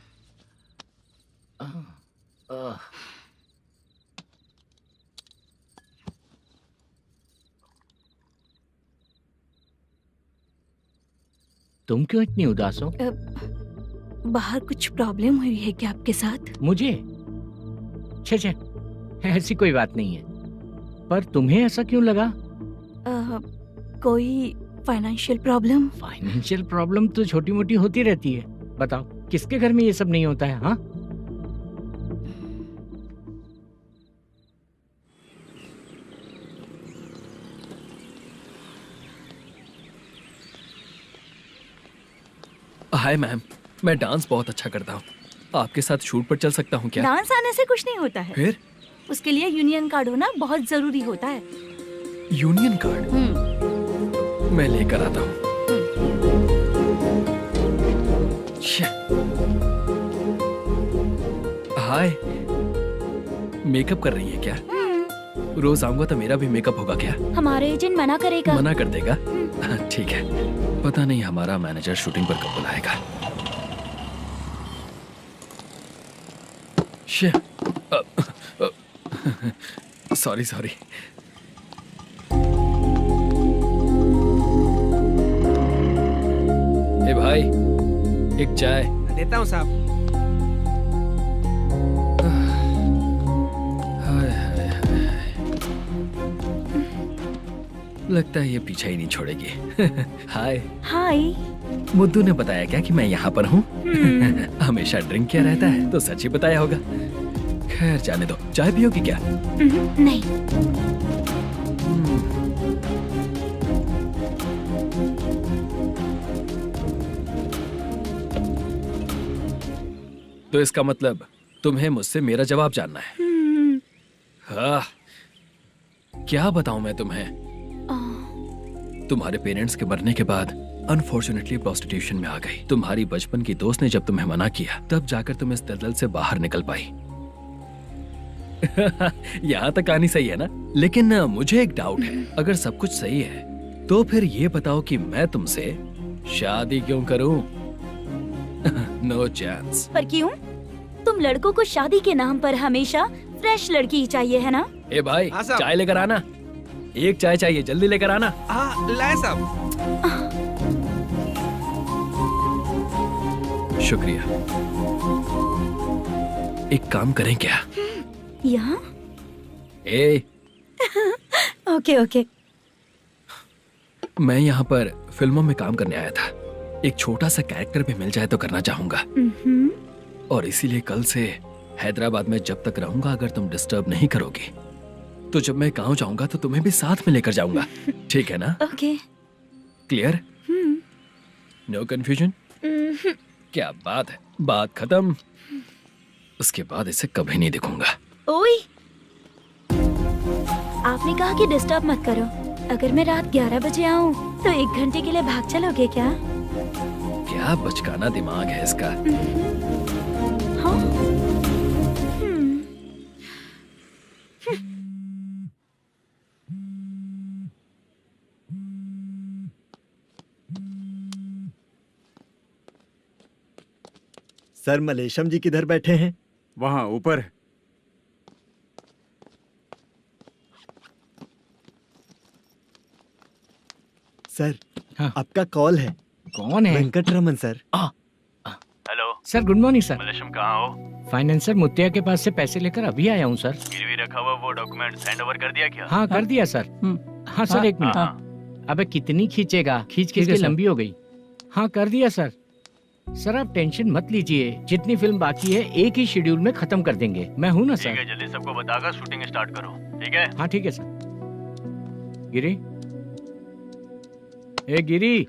तुम क्यों इतनी उदास हो? बाहर कुछ प्रॉब्लम हुई है क्या आपके साथ? मुझे? छे, ऐसी कोई बात नहीं है। पर तुम्हें ऐसा क्यों लगा? कोई फाइनेंशियल प्रॉब्लम? फाइनेंशियल प्रॉब्लम तो छोटी मोटी होती रहती है। बताओ, किसके घर में ये सब नहीं होता है? हाँ, हाय मैम, मैं डांस बहुत अच्छा करता हूँ। आपके साथ शूट पर चल सकता हूँ क्या? डांस आने से कुछ नहीं होता है। फिर? उसके लिए यूनियन कार्ड होना बहुत जरूरी होता है। Union card? मैं लेकर आता हूँ। हाय, मेकअप कर रही है क्या? रोज आऊंगा तो मेरा भी मेकअप होगा क्या? हमारे एजेंट मना करेगा। मना कर देगा? ठीक है, पता नहीं हमारा मैनेजर शूटिंग पर कब बुलाएगा। सॉरी। ए भाई, एक चाय। देता हूँ साहब। लगता है ये पीछा ही नहीं छोड़ेगी। हाय। हाय। मुद्दू ने बताया क्या कि मैं यहाँ पर हूँ? हमेशा ड्रिंक किया रहता है तो सच ही बताया होगा। खैर जाने दो, चाय पियोगी क्या? नहीं। तो इसका मतलब तुम्हें मुझसे मेरा जवाब जानना है? हाँ, क्या बताऊं मैं तुम्हें? तुम्हारे पेरेंट्स के मरने के बाद अनफॉर्चुनेटली प्रोस्टिट्यूशन में आ गई। तुम्हारी बचपन की दोस्त ने जब तुम्हें मना किया, तब जाकर तुम इस दलदल से बाहर निकल पाई। यहाँ तक कहानी सही है ना? लेकिन मुझे एक डाउट है। अगर सब कुछ सही है तो फिर ये बताओ कि मैं तुमसे शादी क्यों करूं? No chance. पर क्यों? तुम लड़कों को शादी के नाम पर हमेशा फ्रेश लड़की ही चाहिए, है ना? ए भाई, हाँ साहब। चाय लेकर आना। एक चाय चाहिए, जल्दी लेकर आना। हाँ लाए साहब। शुक्रिया। एक काम करें क्या? यहाँ? ए, ओके। मैं यहाँ पर फिल्मों में काम करने आया था। एक छोटा सा कैरेक्टर भी मिल जाए तो करना चाहूंगा। और इसीलिए कल से हैदराबाद में जब तक रहूंगा, अगर तुम डिस्टर्ब नहीं करोगी तो जब मैं गांव जाऊंगा तो तुम्हें भी साथ में लेकर जाऊंगा। ठीक है ना? ओके। क्लियर? No confusion? क्या बात है, बात खत्म। उसके बाद इसे कभी नहीं दिखूंगा। ओए, आपने कहा कि डिस्टर्ब मत करो। अगर मैं रात 11 बजे आऊँ तो 1 घंटे के लिए भाग चलोगे क्या? क्या बचकाना दिमाग है इसका। हाँ? सर, मलेशम जी किधर बैठे हैं? वहाँ ऊपर। सर, हाँ। आपका कॉल है। कौन है? Venkataraman sir. Hello sir, good morning sir. Malesham, कहाँ हो? फाइनेंसर मुत्तिया के पास से पैसे लेकर अभी आया हूँ सर। गिरवी रखा हुआ वो डॉक्यूमेंट हैंड ओवर कर दिया क्या? हाँ, कर दिया सर। हाँ सर, 1 मिनट। अबे कितनी खींचेगा, खींच के लंबी हो गई। हाँ, कर दिया सर। सर आप टेंशन मत लीजिए, जितनी फिल्म बाकी है एक ही शेड्यूल में खत्म कर देंगे। मैं हूँ ना ठीक सर। है, जल्दी सबको बताकर शूटिंग स्टार्ट करो। ठीक है? हाँ ठीक है सर। गिरी, ए गिरी,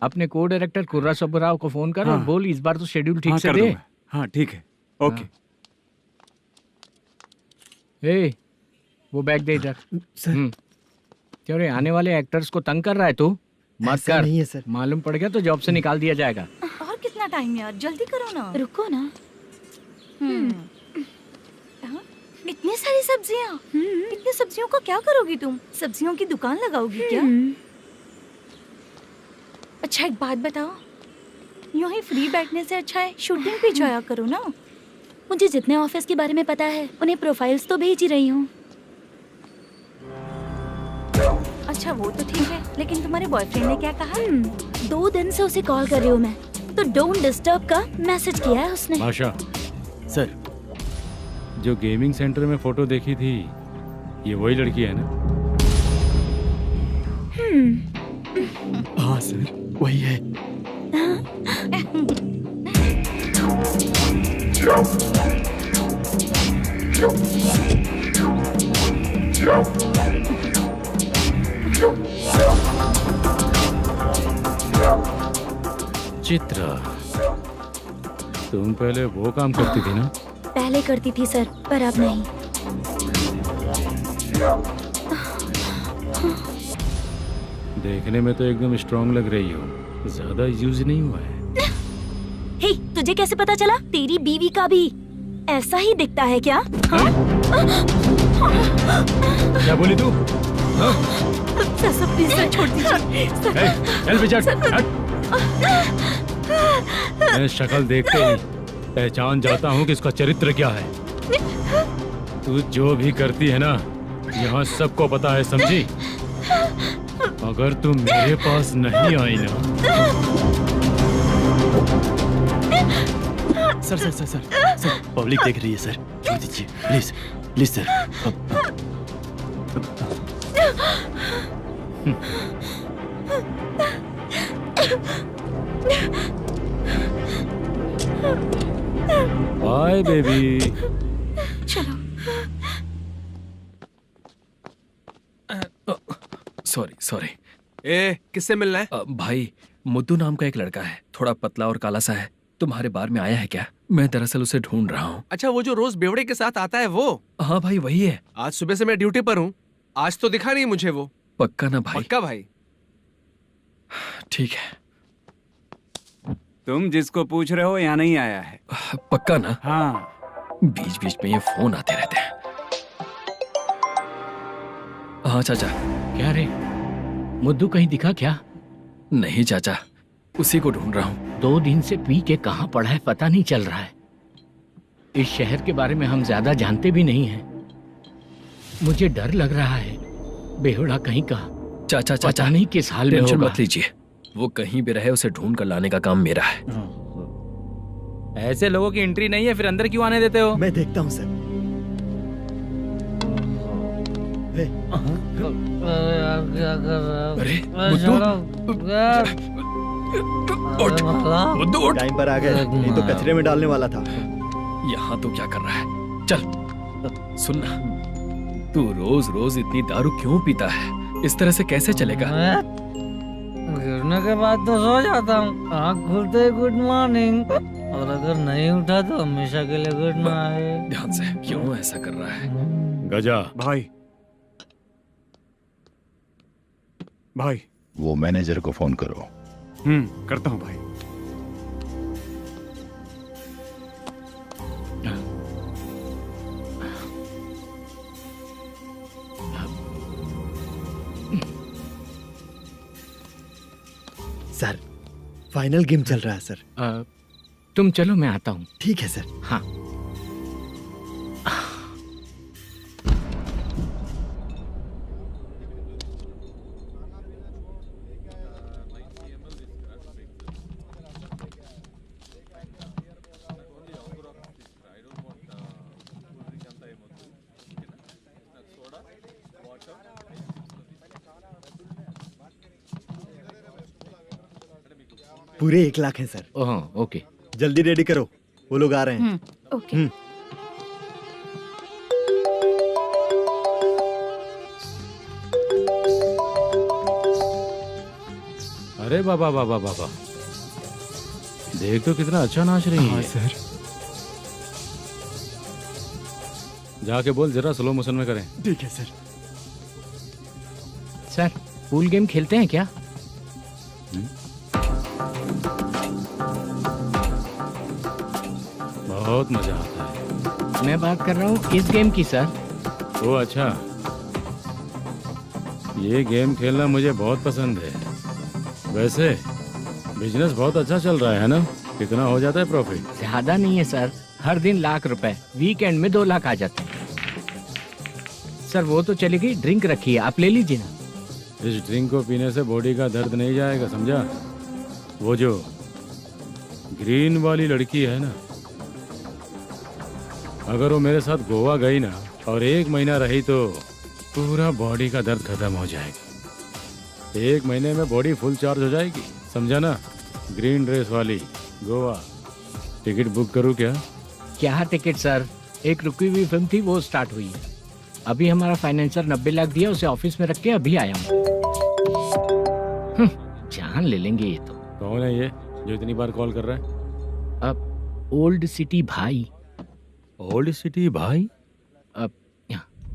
अपने को डायरेक्टर कुर्रा सुब्बराव को फोन कर और हाँ। बोल इस बार तो शेड्यूल ठीक हाँ, से कर दे। दूंगा। हाँ ठीक है, ओके। ए, वो बैग दे इधर। सर। क्यों रे, आने वाले एक्टर्स को तंग कर रहा है तू? मत ऐसा कर। नहीं है सर। मालूम पड़ गया तो जॉब से निकाल दिया जाएगा। और कितना टाइम यार, जल्दी करो ना। रुको ना। हाँ? इतनी सारी सब्जियाँ, इतनी सब्जियों का क्या करोगी तुम? सब्जियों की दुकान लगाओगी क्या? अच्छा एक बात बताओ, यूं ही फ्री बैठने से अच्छा है शूटिंग पे जाया करो ना। मुझे जितने ऑफिस के बारे में पता है उन्हें प्रोफाइल्स तो भेज ही रही हूँ। अच्छा वो तो ठीक है, लेकिन तुम्हारे बॉयफ्रेंड ने क्या कहा? 2 दिन से उसे कॉल कर रही हूँ मैं, तो डोंट डिस्टर्ब का मैसेज किया है उसने। आशा, सर, जो गेमिंग सेंटर में फोटो देखी थी, ये वही लड़की है ना? हाँ सर, वही है। चित्रा, तुम पहले वो काम करती थी ना? पहले करती थी सर, पर अब नहीं। देखने में तो एकदम स्ट्रांग लग रही हो, ज्यादा यूज नहीं हुआ है। हे, तुझे कैसे पता चला? तेरी बीवी का भी ऐसा ही दिखता है क्या? हाँ? क्या बोली तू? सर प्लीज सर छोड़ दीजिए। चल बेटा, हट। मैं शक्ल देखते ही पहचान जाता हूँ कि इसका चरित्र क्या है। तू जो भी करती है ना, यहाँ सबको पता है, समझी? अगर तू मेरे पास नहीं आई ना। सर, पब्लिक देख रही है सर, छोड़ दीजिए please, please sir. Bye baby. चलो। सॉरी। ए, किससे मिलना है? भाई, मुद्दू नाम का एक लड़का है, थोड़ा पतला और काला सा है। तुम्हारे बार में आया है क्या? मैं दरअसल उसे ढूंढ रहा हूँ। अच्छा, वो जो रोज बेवड़े के साथ आता है वो? हाँ भाई, वही है। आज सुबह से मैं ड्यूटी पर हूँ, आज तो दिखा नहीं मुझे वो। पक्का ना भाई? पक्का भाई। ठीक है। तुम जिसको पूछ रहे हो यहाँ नहीं आया है। पक्का ना? हाँ। बीच बीच में ये फोन आते रहते हैं। हाँ चाचा। क्या रे, मुद्दू कहीं दिखा क्या? नहीं चाचा, उसी को ढूंढ रहा हूँ। 2 दिन से पी के कहाँ पड़ा है पता नहीं चल रहा है। इस शहर के बारे में हम ज्यादा जानते भी नहीं हैं। मुझे डर लग रहा है, बेहुड़ा कहीं का। चाचा पता नहीं किस हाल में टेंशन होगा। मत लीजिए, वो कहीं भी रहे उसे ढूंढ कर लाने का काम मेरा है। ऐसे लोगों की एंट्री नहीं है, फिर अंदर क्यों आने देते हो? मैं देखता हूँ सर। अरे मुद्दू उठ। टाइम पर आ गए, नहीं तो कचरे में डालने वाला था। यहाँ तो क्या कर रहा है? चल सुनना, तू रोज रोज इतनी दारू क्यों पीता है? इस तरह से कैसे चलेगा? गिरने के बाद तो सो जाता हूँ, आँख खुलते ही गुड मॉर्निंग, और अगर नहीं उठा तो हमेशा के लिए गुड नाइट। ध्यान से, क्यों ऐसा कर रहा है? गजा। भाई वो मैनेजर को फोन करो। करता हूँ भाई। सर, फाइनल गेम चल रहा है सर। तुम चलो, मैं आता हूँ। ठीक है सर। हाँ। पूरे 1 लाख हैं सर। ओह, ओके। जल्दी रेडी करो, वो लोग आ रहे हैं। ओके। अरे बाबा बाबा बाबा, देख तो कितना अच्छा नाच रही है। सर। जाके बोल जरा स्लो मोशन में करें। ठीक है सर। सर, पूल गेम खेलते हैं क्या? बहुत मजा आता है। मैं बात कर रहा हूँ इस गेम की सर। ओ अच्छा, ये गेम खेलना मुझे बहुत पसंद है। वैसे बिजनेस बहुत अच्छा चल रहा है ना? कितना हो जाता है प्रॉफिट? ज्यादा नहीं है सर, हर दिन लाख रुपए, वीकेंड में 2 लाख आ जाते हैं। सर वो तो चलेगी, ड्रिंक रखी है, आप ले लीजिए ना। इस ड्रिंक को पीने से बॉडी का दर्द नहीं जाएगा, समझा? वो जो ग्रीन वाली लड़की है ना, अगर वो मेरे साथ गोवा गई ना और 1 महीना रही तो पूरा बॉडी का दर्द खत्म हो जाएगा। 1 महीने में बॉडी फुल चार्ज हो जाएगी, समझा ना? ग्रीन ड्रेस वाली गोवा। टिकट बुक करूँ क्या? क्या टिकट सर, एक रुकी हुई फिल्म थी वो स्टार्ट हुई है। अभी हमारा फाइनेंसर 90 लाख दिया, उसे ऑफिस में रख के अभी आया हूँ। जान ले लेंगे ये तो। कौन है ये जो इतनी बार कॉल कर रहा है? अब ओल्ड सिटी भाई। ओल्ड सिटी भाई? अब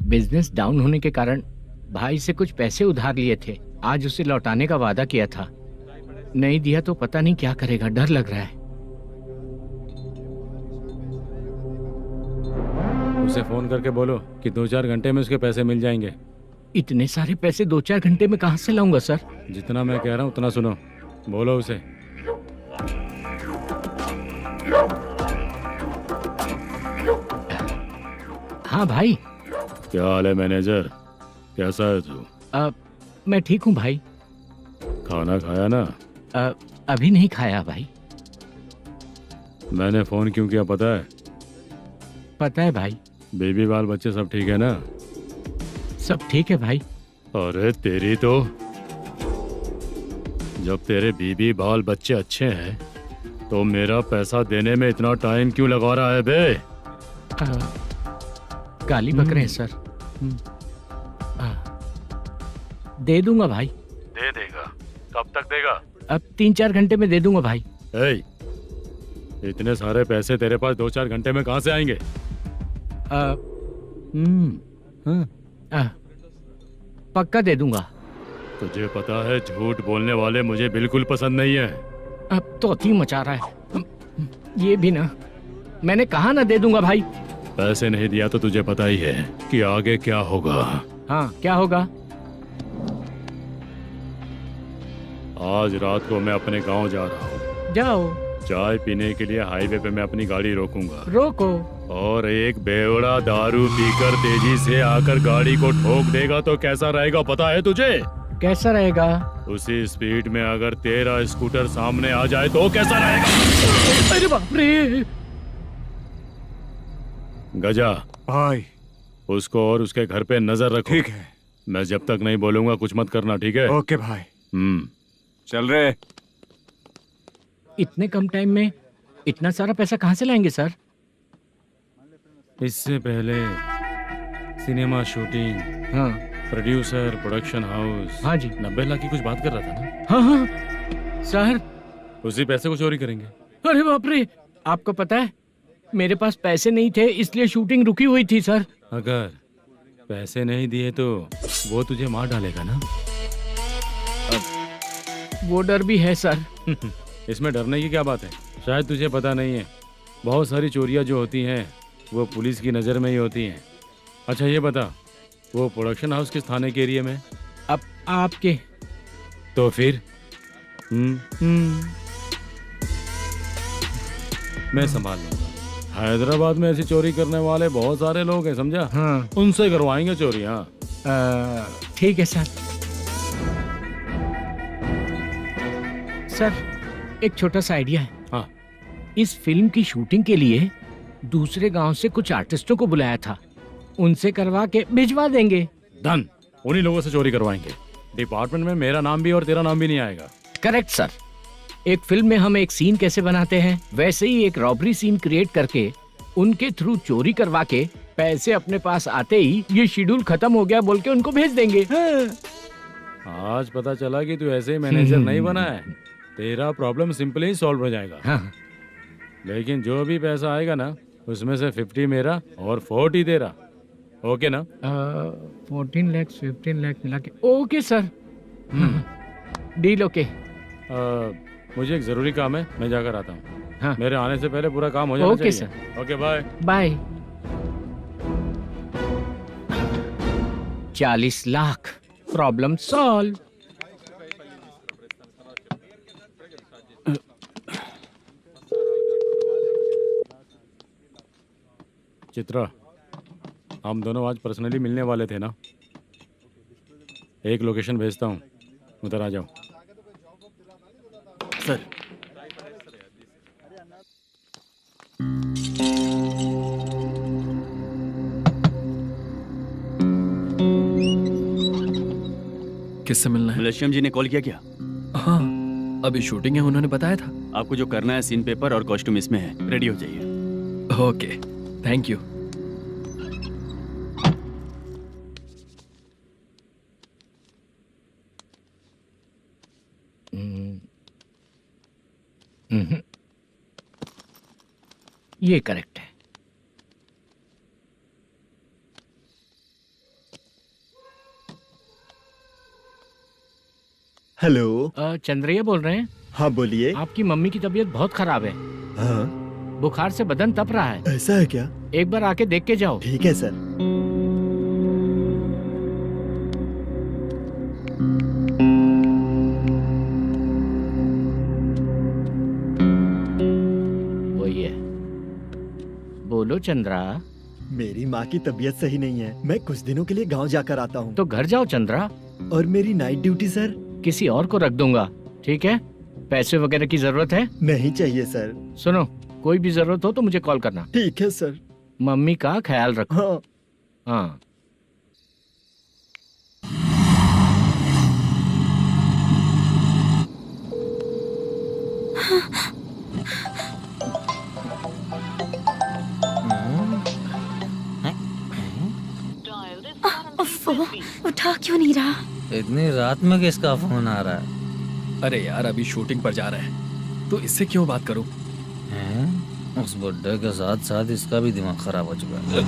बिजनेस डाउन होने के कारण भाई से कुछ पैसे उधार लिए थे, आज उसे लौटाने का वादा किया था। नहीं दिया तो पता नहीं क्या करेगा, डर लग रहा है। उसे फोन करके बोलो कि 2-4 घंटे में उसके पैसे मिल जाएंगे। इतने सारे पैसे 2-4 घंटे में कहाँ से लाऊंगा सर? जितना मैं कह रहा हूँ उतना सुनो, बोलो उसे। हाँ भाई। क्या हाल है मैनेजर, कैसा है तू? मैं ठीक हूँ भाई। खाना खाया ना? अभी नहीं खाया भाई। मैंने फोन क्यों किया पता है? पता है भाई। बेबी बाल बच्चे सब ठीक है ना? सब ठीक है भाई। अरे तेरी तो, जब तेरे बीबी बाल बच्चे अच्छे हैं तो मेरा पैसा देने में इतना टाइम क्यों लगा रहा है बे? गाली बक रहे हैं सर। दे दूंगा भाई। दे देगा? कब तक देगा? अब 3-4 घंटे में दे दूंगा भाई। इतने सारे पैसे तेरे पास 2-4 घंटे में कहाँ से आएंगे? पक्का दे दूंगा। तुझे पता है झूठ बोलने वाले मुझे बिल्कुल पसंद नहीं है। अब तोती मचा रहा है ये भी ना। मैंने कहा ना दे दूंगा भाई। पैसे नहीं दिया तो तुझे पता ही है कि आगे क्या होगा। हाँ क्या होगा? आज रात को मैं अपने गांव जा रहा हूँ। जाओ। चाय पीने के लिए हाईवे पे मैं अपनी गाड़ी रोकूंगा। रोको। और एक बेवड़ा दारू पीकर तेजी से आकर गाड़ी को ठोक देगा तो कैसा रहेगा पता है तुझे? कैसा रहेगा? उसी स्पीड में अगर तेरा स्कूटर सामने आ जाए तो कैसा रहेगा? अरे बाप रे। गजा भाई, उसको और उसके घर पे नजर रखो। ठीक है। मैं जब तक नहीं बोलूंगा कुछ मत करना, ठीक है? ओके भाई। चल रहे। इतने कम टाइम में इतना सारा पैसा कहाँ से लाएंगे सर? इससे पहले सिनेमा शूटिंग, हाँ, प्रोड्यूसर, प्रोडक्शन हाउस। हाँ जी। 90 लाख की कुछ बात कर रहा था ना? हाँ हाँ सर। उसी पैसे को चोरी करेंगे। अरे बाप रे, आपको पता है मेरे पास पैसे नहीं थे इसलिए शूटिंग रुकी हुई थी सर। अगर पैसे नहीं दिए तो वो तुझे मार डालेगा ना? वो डर भी है सर। इसमें डरने की क्या बात है? शायद तुझे पता नहीं है, बहुत सारी चोरियां जो होती हैं वो पुलिस की नज़र में ही होती हैं। अच्छा ये बता, वो प्रोडक्शन हाउस किस थाने के एरिया में? अब आपके। तो फिर मैं संभाल लूंगा। हैदराबाद में ऐसी चोरी करने वाले बहुत सारे लोग हैं, समझा? हाँ। उनसे करवाएंगे चोरी। हाँ ठीक है सर। सर एक छोटा सा आइडिया है। हाँ। इस फिल्म की शूटिंग के लिए दूसरे गांव से कुछ आर्टिस्टों को बुलाया था, उनसे करवा के भिजवा देंगे। डन, उन्हीं लोगों से चोरी करवाएंगे। डिपार्टमेंट में मेरा नाम भी और तेरा नाम भी नहीं आएगा। Correct sir. एक फिल्म में हम एक सीन कैसे बनाते हैं वैसे ही एक रॉबरी सीन क्रिएट करके उनके थ्रू चोरी करवा के पैसे अपने पास आते ही ये शेड्यूल खत्म हो गया बोल के उनको भेज देंगे। आज पता चला कि तू ऐसे ही मैनेजर नहीं बना है। तेरा प्रॉब्लम सिंपली ही सॉल्व हो जाएगा। हाँ। लेकिन जो भी पैसा आएगा ना उसमें से 50 मेरा और 40 तेरा। ओके ना? 14 लाख 15 लाख मिला के। Okay sir. Deal okay. मुझे एक जरूरी काम है, मैं जाकर आता हूँ। हाँ। मेरे आने से पहले पूरा काम हो जाना ओके चाहिए। Okay bye. Bye. 40 lakh, problem solve. Chitra, हम दोनों आज पर्सनली मिलने वाले थे ना? एक लोकेशन भेजता हूँ, उधर आ जाओ। सर, किससे मिलना है? मलेशियम जी ने कॉल किया क्या? हाँ, अभी शूटिंग है, उन्होंने बताया था। आपको जो करना है, सीन पेपर और कॉस्ट्यूम इसमें है, रेडी हो जाइए। Okay, thank you. ये करेक्ट है। हेलो। चंद्रैया बोल रहे हैं? हाँ बोलिए। आपकी मम्मी की तबीयत बहुत खराब है। हाँ। बुखार से बदन तप रहा है। ऐसा है क्या? एक बार आके देख के जाओ। ठीक है सर। वही है। बोलो चंद्रा। मेरी माँ की तबीयत सही नहीं है, मैं कुछ दिनों के लिए गांव जाकर आता हूँ। तो घर जाओ चंद्रा। और मेरी नाइट ड्यूटी सर? किसी और को रख दूंगा, ठीक है? पैसे वगैरह की जरूरत है? नहीं चाहिए सर। सुनो, कोई भी जरूरत हो तो मुझे कॉल करना। ठीक है सर। मम्मी का ख्याल रखो। हाँ। हाँ। उठा क्यों नहीं रहा? इतनी रात में किसका फोन आ रहा है? अरे यार, अभी शूटिंग पर जा रहे हैं, तो इससे क्यों बात करूं? उस बुड्ढे के साथ साथ इसका भी दिमाग खराब हो चुका है।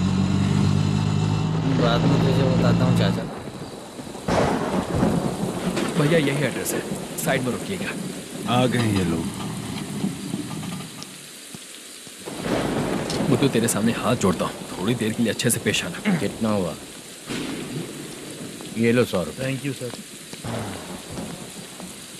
रात में तुझे बताता हूँ चाचा। भैया यही एड्रेस है, साइड में रुकिएगा। आ गए ये लोग। मुझे तेरे सामने हाथ जोड़ता हूँ, थोड़ी देर के लिए अच्छे से पेश आना। कितना हुआ? ये लो 100 रुपए। Thank you sir.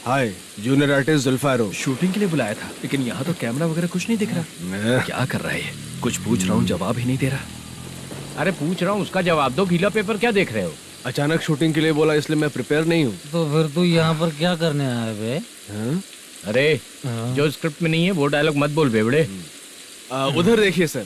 Hi, junior artist Zulfar हो। शूटिंग के लिए बुलाया था, लेकिन यहाँ तो कैमरा वगैरह कुछ नहीं दिख रहा। क्या कर रहा है ये? कुछ पूछ रहा हूँ, जवाब ही नहीं दे रहा। अरे पूछ रहा हूँ, उसका जवाब दो। गीला पेपर क्या देख रहे हो? अचानक शूटिंग के लिए बोला, इसलिए मैं प्रिपेयर नहीं हूँ। तो फिर तू यहाँ पर क्या करने आया बे? अरे जो स्क्रिप्ट में नहीं है वो डायलॉग मत बोल बेवड़े। उधर देखिए सर।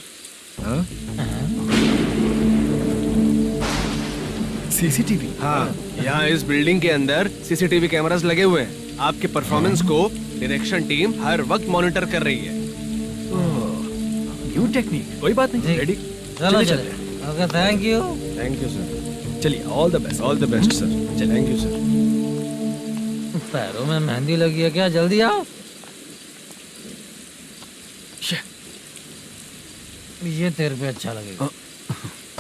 सीसीटीवी? हाँ, यहाँ इस बिल्डिंग के अंदर सीसीटीवी कैमरास लगे हुए हैं। आपके परफॉर्मेंस को डायरेक्शन टीम हर वक्त मॉनिटर कर रही है। न्यू टेक्निक, कोई बात नहीं। रेडी? चलो चले। Okay, thank you. Thank you sir. चलिए, all the best. All the best sir. Thank you sir. पैरों में मेहंदी लगी है क्या? जल्दी आओ। ये तेरे पे अच्छा लगेगा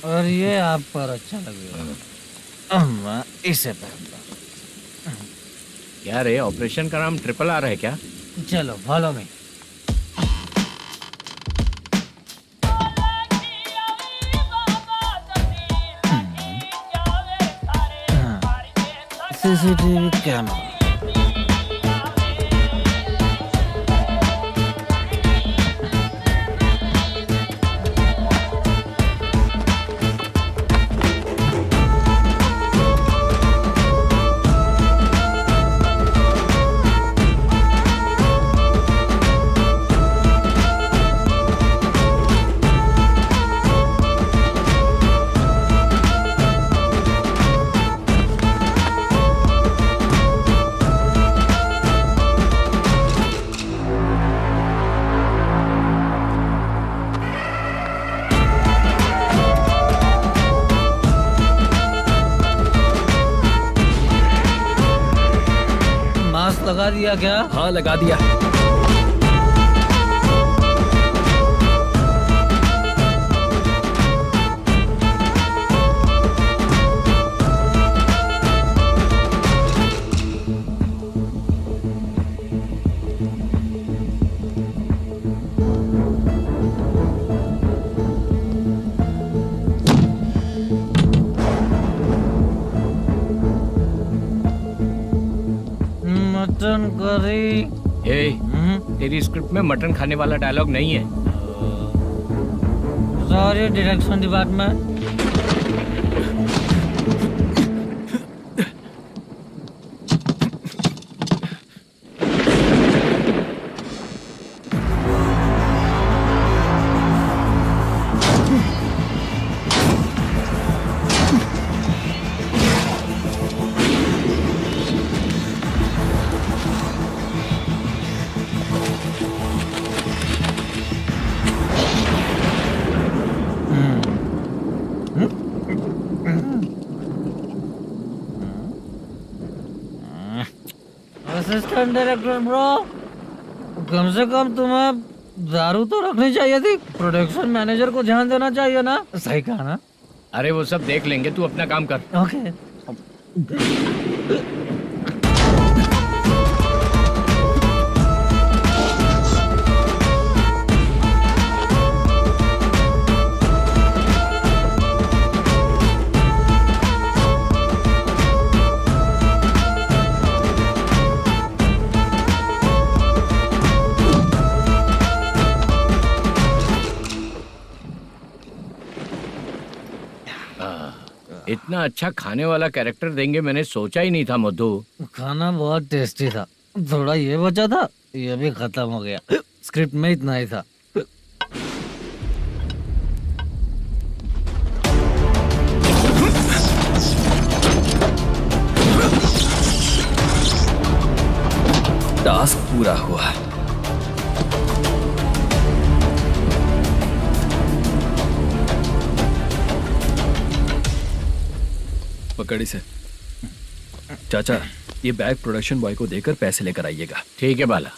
और ये आप पर अच्छा लगेगा। मैं इसे पहनता। क्या रे, ऑपरेशन का नाम ट्रिपल आर है क्या? चलो फॉलो मी। CCTV camera. लगा दिया क्या? हाँ, लगा दिया। Mutton curry. तेरी स्क्रिप्ट में मटन खाने वाला डायलॉग नहीं है। Sorry direction department. Assistant director bro, कम से कम तुम्हें दारू तो रखनी चाहिए थी। प्रोडक्शन मैनेजर को ध्यान देना चाहिए ना। सही कहा ना? अरे वो सब देख लेंगे, तू अपना काम कर। ओके। इतना अच्छा खाने वाला कैरेक्टर देंगे मैंने सोचा ही नहीं था मधु। खाना बहुत टेस्टी था। थोड़ा ये बचा था, ये भी खत्म हो गया। स्क्रिप्ट में इतना ही था। टास्क पूरा हुआ। पकड़ी से चाचा, ये बैग प्रोडक्शन बॉय को देकर पैसे लेकर आइएगा। ठीक है बाला।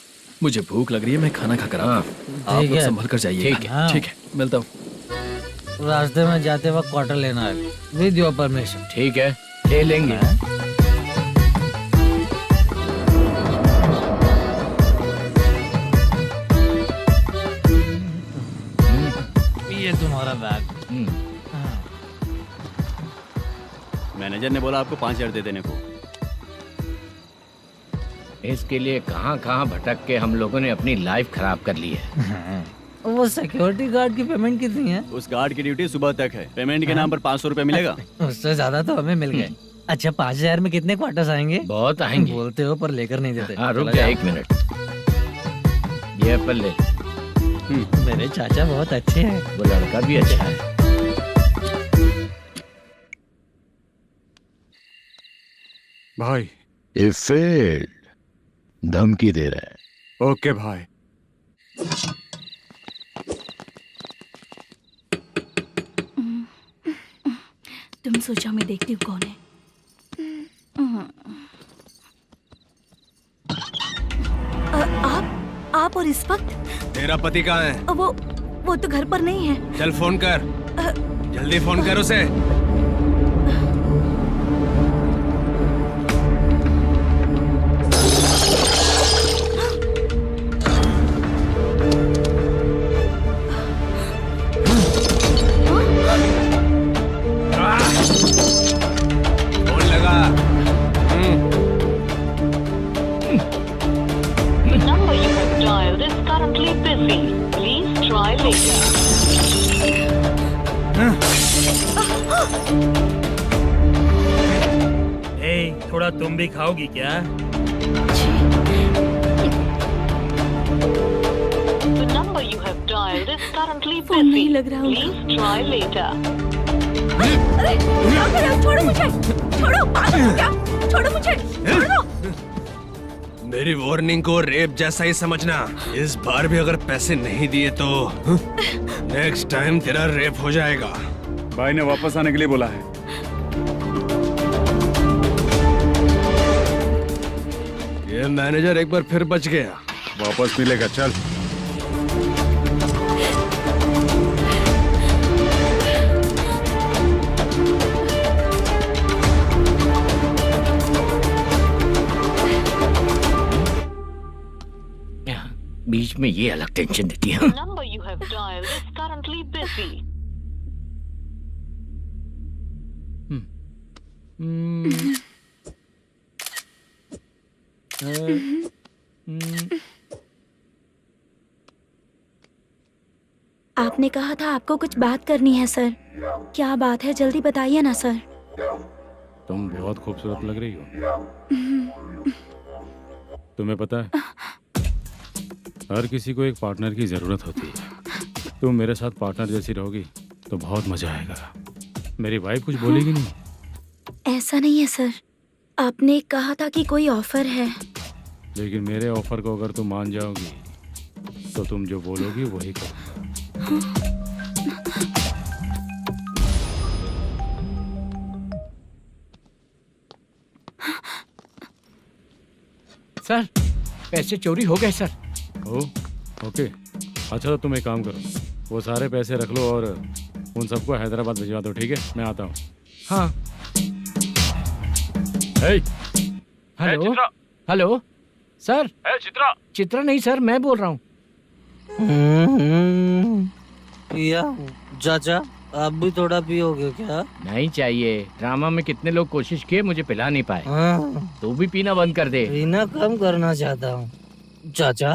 मुझे भूख लग रही है, मैं खाना खाकर आता हूँ। आप लोग संभल कर जाइए। ठीक है। ठीक है, मिलता हूँ। रास्ते में जाते वक्त क्वार्टर लेना है, विद योर परमिशन। ठीक है, ले लेंगे। ये तुम्हारा बैग। मैनेजर ने बोला आपको 5,000 दे देने को। इसके लिए कहाँ कहाँ भटक के हम लोगों ने अपनी लाइफ खराब कर ली है। वो सिक्योरिटी गार्ड की पेमेंट कितनी है? उस गार्ड की ड्यूटी सुबह तक है। पेमेंट के नाम पर 500 रुपए मिलेगा। उससे ज्यादा तो हमें मिल गए। अच्छा, 5,000 में कितने क्वार्टर्स आएंगे? बहुत आएंगे। बोलते हो पर लेकर नहीं देते। हाँ, रुक जा 1 मिनट। ये एप्पल ले। मेरे चाचा बहुत अच्छे हैं। वो लड़का भी अच्छा है। भाई ये फेल्ड धमकी दे रहा है। ओके भाई। तुम सोचो मैं देखती हूँ कौन है। आप और इस वक्त? तेरा पति कहाँ है? वो तो घर पर नहीं है। चल फोन कर, जल्दी फोन कर उसे। फोन लगा। number you have dialed is currently busy. Please try later. थोड़ा तुम भी खाओगी क्या? The number you have dialed is currently phone नहीं busy. लग रहा होगा। Please try later. अरे क्या कर रहे हो? छोड़ो मुझे, छोड़ो, पागल हो क्या? छोड़ो मुझे, छोड़ो। मेरी वार्निंग को रेप जैसा ही समझना। इस बार भी अगर पैसे नहीं दिए तो नेक्स्ट टाइम तेरा रेप हो जाएगा। भाई ने वापस आने के लिए बोला है। ये मैनेजर एक बार फिर बच गया। वापस मिलेगा, चल। बीच में ये अलग टेंशन देती है। The number you have dialed is currently busy. आपने कहा था आपको कुछ बात करनी है सर। क्या बात है, जल्दी बताइए ना सर। तुम बहुत खूबसूरत लग रही हो। तुम्हें पता है, हर किसी को एक पार्टनर की जरूरत होती है। तुम मेरे साथ पार्टनर जैसी रहोगी तो बहुत मजा आएगा। मेरी वाइफ कुछ बोलेगी नहीं? ऐसा नहीं है सर, आपने कहा था कि कोई ऑफर है। लेकिन मेरे ऑफर को अगर तुम मान जाओगी तो तुम जो बोलोगी वही करूँगा। सर, पैसे चोरी हो गए सर। ओके, अच्छा तो तुम एक काम करो, वो सारे पैसे रख लो और उन सबको हैदराबाद भिजवा दो, ठीक है? मैं आता हूँ। हाँ। Hello hello sir. Chitra? Chitra नहीं सर, मैं बोल रहा हूँ। या चाचा, आप भी थोड़ा पियोगे क्या? नहीं चाहिए। ड्रामा में कितने लोग कोशिश किए, मुझे पिला नहीं पाए। तू भी पीना बंद कर दे। पीना कम करना चाहता हूँ चाचा।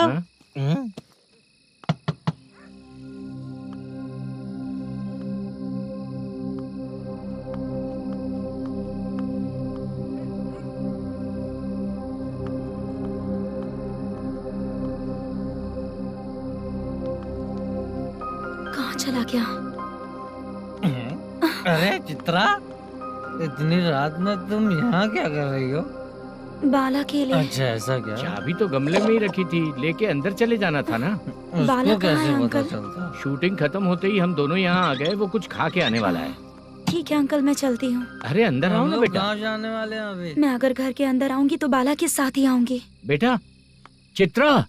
कहाँ चला गया? अरे चित्रा, इतनी रात में तुम यहाँ क्या कर रही हो? बाला के लिए। अच्छा ऐसा क्या? चाबी तो गमले में ही रखी थी, लेके अंदर चले जाना था ना। बाला उसको कहाँ है कैसे पता अंकल? चलता? शूटिंग खत्म होते ही हम दोनों यहाँ आ गए। वो कुछ खा के आने वाला है। ठीक है अंकल, मैं चलती हूँ। अरे अंदर आओ हम ना लोग बेटा। कहाँ जाने वाले हैं अभी? मैं अगर घर के अंदर आऊंगी तो बाला के साथ ही आऊंगी। बेटा, चित्रा।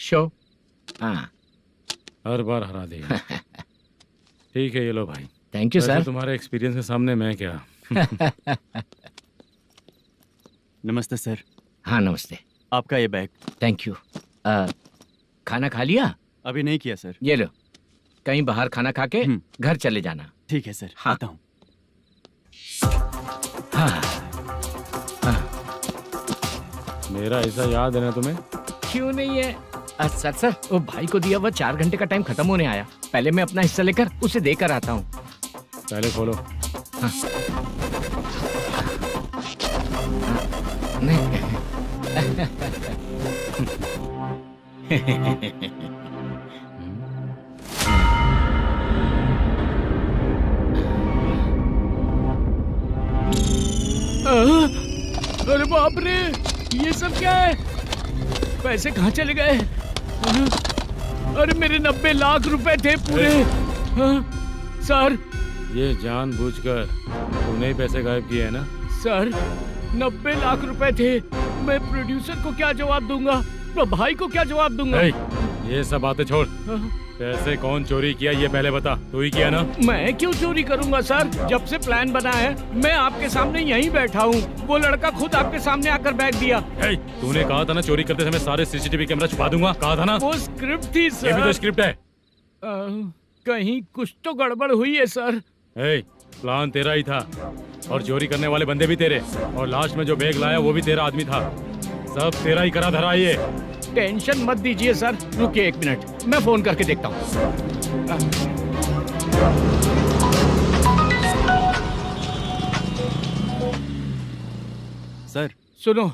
शो। हाँ, हर बार हरा देगा। ठीक है, ये लो भाई। थैंक यू वैसे सर। तुम्हारे एक्सपीरियंस के सामने मैं क्या। नमस्ते सर। हाँ नमस्ते। आपका ये बैग। Thank you. खाना खा लिया? अभी नहीं किया सर। ये लो, कहीं बाहर खाना खा के घर चले जाना। ठीक है सर। हाँ। आता हूँ। हाँ। मेरा ऐसा याद है ना तुम्हें? क्यों नहीं है? सर वो भाई को दिया हुआ 4 घंटे का टाइम खत्म होने आया। पहले मैं अपना हिस्सा लेकर उसे देकर आता हूँ। पहले खोलो। हाँ। अरे बाप रे, ये सब क्या है? पैसे कहाँ चले गए? अरे मेरे 90 लाख रुपए थे पूरे। सर, ये जानबूझकर तूने ही पैसे गायब किए हैं ना? सर 90 लाख रुपए थे। मैं प्रोड्यूसर को क्या जवाब दूंगा, तो भाई को क्या जवाब दूंगा? ये सब बातें छोड़। पैसे कौन चोरी किया ये पहले बता। तू ही किया ना? मैं क्यों चोरी करूंगा सर? जब से प्लान बना है मैं आपके सामने यहीं बैठा हूँ। वो लड़का खुद आपके सामने आकर बैग दिया। तूने कहा था ना चोरी करते समय सारे सीसीटीवी कैमरा छुपा दूंगा, कहा था ना? वो स्क्रिप्ट थी सर। ये भी तो स्क्रिप्ट है। कहीं कुछ तो गड़बड़ हुई है सर। प्लान तेरा ही था और चोरी करने वाले बंदे भी तेरे, और लास्ट में जो बैग लाया वो भी तेरा आदमी था। सब तेरा ही करा धरा। ये टेंशन मत दीजिए सर। रुकिए 1 मिनट, मैं फोन करके देखता हूँ। सर सुनो,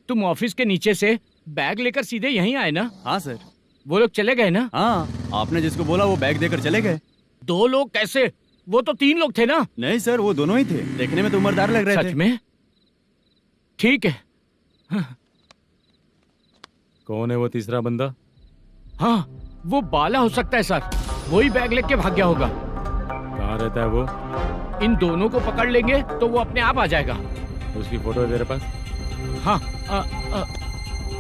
तुम ऑफिस के नीचे से बैग लेकर सीधे यहीं आए ना? हाँ सर। वो लोग चले गए ना? हाँ, आपने जिसको बोला वो बैग देकर चले गए। 2 लोग कैसे? वो तो 3 लोग थे ना? नहीं सर, वो दोनों ही थे। देखने में तो उम्रदार लग रहे थे। सच में? ठीक है। कौन है वो तीसरा बंदा? हाँ, वो बाला हो सकता है सर। वही बैग लेके भाग गया होगा। कहाँ रहता है वो? इन दोनों को पकड़ लेंगे तो वो अपने आप आ जाएगा। उसकी फोटो है तेरे पास? हाँ,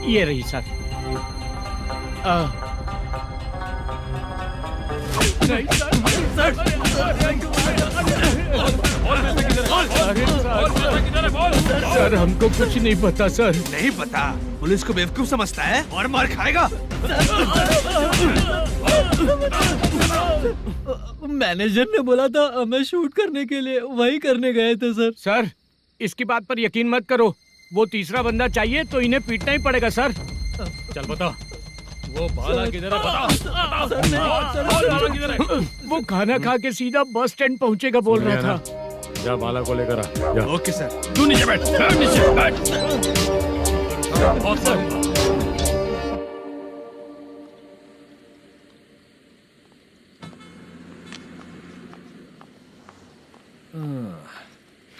ये रही सर। नहीं सर, हमको कुछ नहीं पता सर। नहीं पता? पुलिस को बेवकूफ समझता है और मार खाएगा। मैनेजर ने बोला था हमें शूट करने के लिए, वही करने गए थे सर। सर इसकी बात पर यकीन मत करो, वो तीसरा बंदा चाहिए तो इन्हें पीटना ही पड़ेगा सर। चल बता, वो बाला किधर है? बता। बाला किधर है? वो खाना खा के सीधा बस स्टैंड पहुंचेगा बोल रहा था। जा बाला को लेकर आ। जा। Okay sir. तू नीचे बैठ, नीचे बैठ।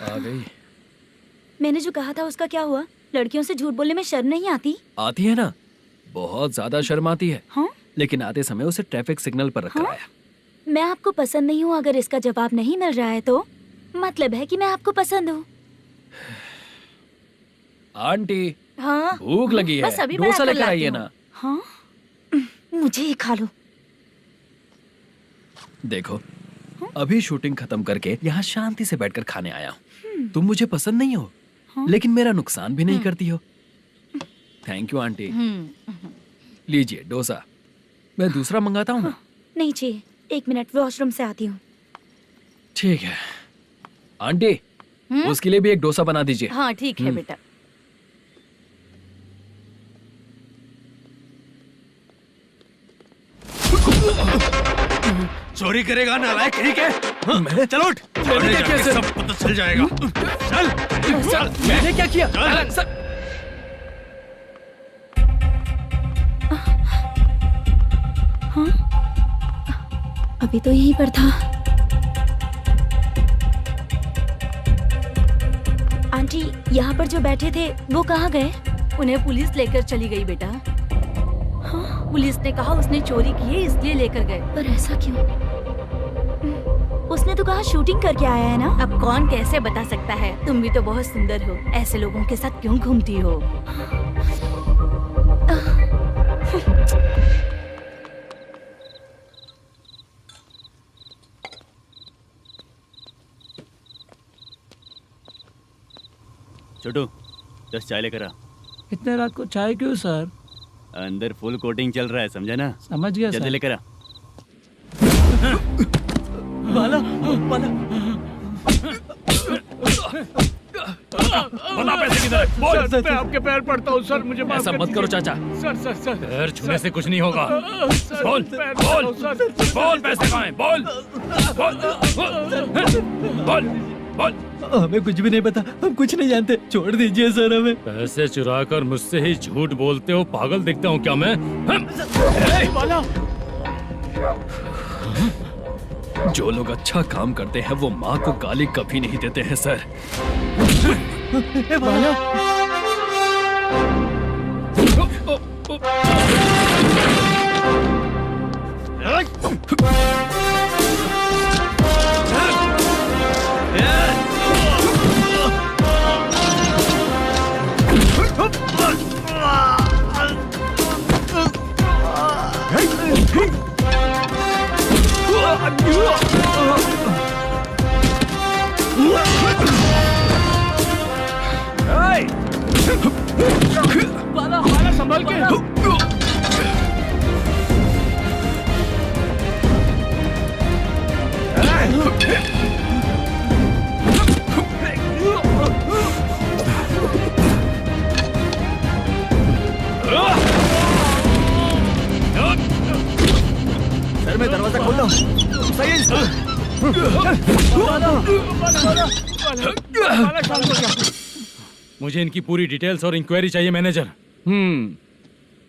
आ गई। मैंने जो कहा था उसका क्या हुआ? लड़कियों से झूठ बोलने में शर्म नहीं आती? आती है ना, बहुत ज्यादा शर्म आती है। हाँ? लेकिन आते समय उसे ट्रैफिक सिग्नल पर रखा हाँ? है। मैं आपको पसंद नहीं हूँ अगर इसका जवाब नहीं मिल रहा है तो मतलब है कि मैं आपको पसंद हूँ। आंटी, हाँ? भूख लगी है, बस अभी डोसा बना कर लेकर लाती आइए हूँ। ना। हाँ? मुझे ही खा लो। देखो, अभी शूटिंग खत्म करके यहाँ शांति से बैठकर खाने आया हूँ। तुम मुझे पसंद नहीं हो, लेकिन मेरा नुकसान भी नहीं करती हो। Thank you aunty. लीजिए डोसा। मैं दूसरा मंगाता हूँ ना? नहीं चाहिए, 1 मिनट वॉशरूम से आती हूँ। ठीक है आंटी, उसके लिए भी एक डोसा बना दीजिए। हाँ ठीक है बेटा। चोरी करेगा नालायक कहीं के? मैं? चलो उठ। मैंने क्या किया? सब पता चल जाएगा। चल। सर, मैंने क्या किया? सर, हाँ? अभी तो यहीं पर था। आंटी, यहाँ पर जो बैठे थे वो कहाँ गए? उन्हें पुलिस लेकर चली गई बेटा। हाँ? पुलिस ने कहा उसने चोरी की है इसलिए लेकर गए। पर ऐसा क्यों? उसने तो कहा शूटिंग करके आया है ना। अब कौन कैसे बता सकता है? तुम भी तो बहुत सुंदर हो, ऐसे लोगों के साथ क्यों घूमती हो? छोटू 10 चाय लेकर आ। इतने रात को चाय क्यों सर? अंदर फुल कोटिंग चल रहा है, समझा ना? समझ गया जल्दी सर। लेकर आ। बाला, बाला। बता पैसे किधर है? बोल। सर, मैं आपके पैर पड़ता हूँ सर, मुझे माफ ऐसा कर मत करो चाचा। सर सर सर पैर छूने से कुछ नहीं होगा। सर, बोल, पैर बोल, पड़ता हूँ, सर। बोल पैसे कहाँ हैं? बोल, बोल, बोल, बोल। हमें कुछ भी नहीं पता, हम कुछ नहीं जानते, छोड़ दीजिए सर हमें। पैसे चुराकर मुझसे ही झूठ बोलते हो, पागल दिखता हूँ क्या मैं? बाला, जो लोग अच्छा काम करते हैं वो माँ को गाली कभी नहीं देते हैं सर। बाला। बाला, बाला संभाल के। सर मैं दरवाजा खोलता हूँ। सही है मुझे इनकी पूरी डिटेल्स और इंक्वायरी चाहिए मैनेजर।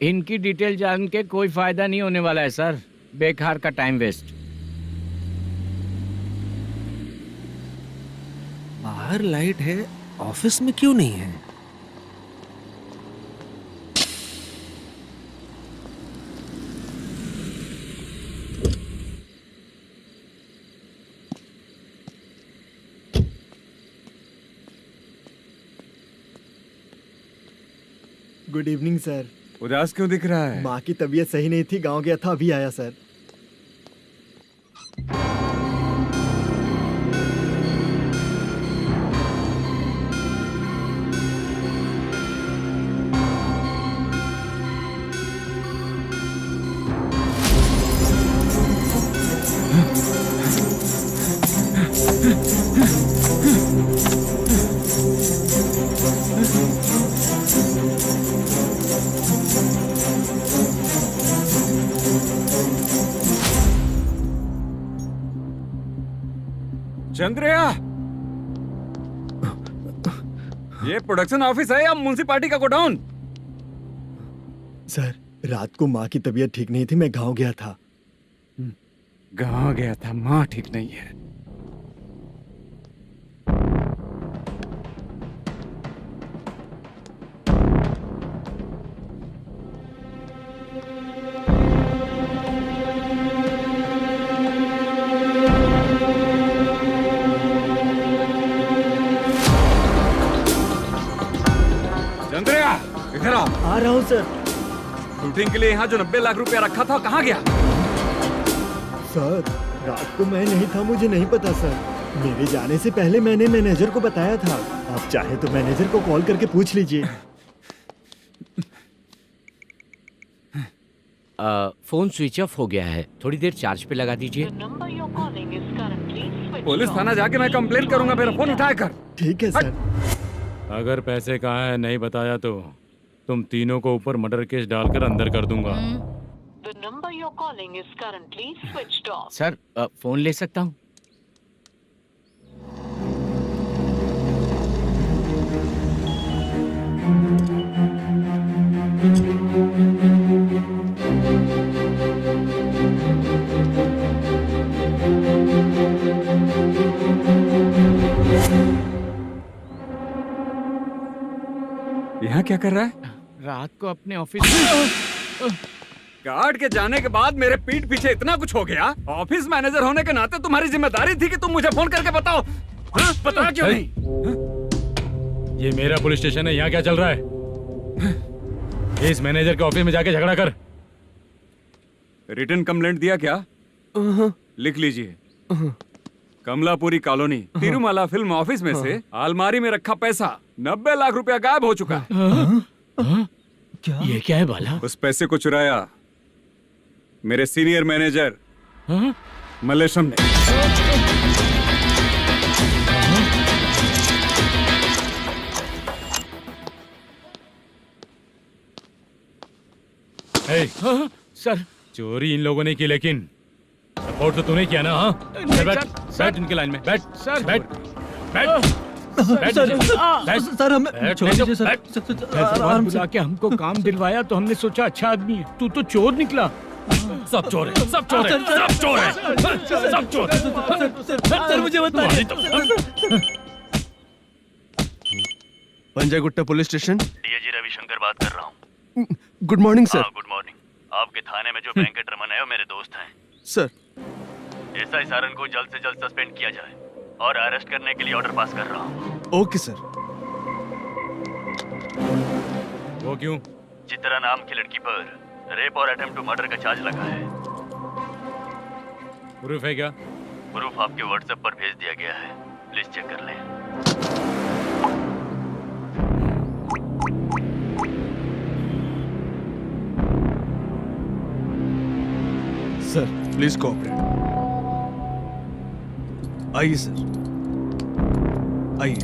इनकी डिटेल जान के कोई फायदा नहीं होने वाला है सर, बेकार का टाइम वेस्ट। बाहर लाइट है, ऑफिस में क्यों नहीं है? Good evening sir. उदास क्यों दिख रहा है? माँ की तबीयत सही नहीं थी, गांव गया था, अभी आया सर। चंद्रया, ये प्रोडक्शन ऑफिस है या म्युनिसिपालिटी का गोडाउन? सर, रात को माँ की तबीयत ठीक नहीं थी, मैं गांव गया था। गांव गया था, माँ ठीक नहीं है। चंद्रया, इधर आओ। आ रहा हूँ सर। शूटिंग के लिए यहाँ जो 90 लाख रुपया रखा था, कहाँ गया? सर, रात को मैं नहीं था, मुझे नहीं पता सर। मेरे जाने से पहले मैंने मैनेजर को बताया था। आप चाहे तो मैनेजर को कॉल करके पूछ लीजिए। फोन स्विच ऑफ हो गया है, थोड़ी देर चार्ज पे लगा दीजिए। पुलिस थाना जाके मैं कंप्लेंट करूंगा, मेरा फोन उठाया कर। ठीक है सर। अगर पैसे कहाँ है नहीं बताया तो तुम तीनों को ऊपर मर्डर केस डालकर अंदर कर दूंगा। The number you're calling is currently switched off. Sir, phone ले सकता हूँ? यहाँ क्या कर रहा है? रात को अपने ऑफिस गार्ड के जाने के बाद मेरे पीठ पीछे इतना कुछ हो गया। ऑफिस मैनेजर होने के नाते तुम्हारी जिम्मेदारी थी कि तुम मुझे फोन करके बताओ। हाँ? बता क्यों नहीं? ये मेरा पुलिस स्टेशन है, यहाँ क्या चल रहा है? इस मैनेजर के ऑफिस में जाके झगड़ा कर। रिटन कंप्लेंट दिया क्या? लिख लीजिए। Kamalapuri colony, Tirumala film office में से अलमारी में रखा पैसा 90 लाख रुपया गायब हो चुका है। ये क्या है बाला? उस पैसे को चुराया मेरे सीनियर मैनेजर मल्लेशम ने। सर, चोरी इन लोगों ने की, लेकिन सपोर्ट तो तूने किया ना? हाँ, बैठ इनकी लाइन में, बैठ सर, बैठ बैठ सर, हमें छोड़ दीजिए सर। आराम बुला के हमको काम दिलवाया तो हमने सोचा अच्छा आदमी है, तू तो चोर निकला। सब चोर है, सब चोर है, सब चोर है, सब चोर है। सर, मुझे बताइए। Panjagutta police station, DIG Ravishankar बात कर रहा हूँ। Good morning sir. Good morning. आपके थाने में जो वेंकट रमन है वो मेरे दोस्त हैं। सर, एसआई सारन को जल्द से जल्द सस्पेंड किया जाए और अरेस्ट करने के लिए ऑर्डर पास कर रहा हूँ। Okay sir. वो क्यों? चित्रा नाम की लड़की पर रेप और अटेम्प्ट टू मर्डर का चार्ज लगा है। प्रूफ है क्या? प्रूफ आपके व्हाट्सएप पर भेज दिया गया है, प्लीज चेक कर लें। Sir, please cooperate. आइए सर, आइए।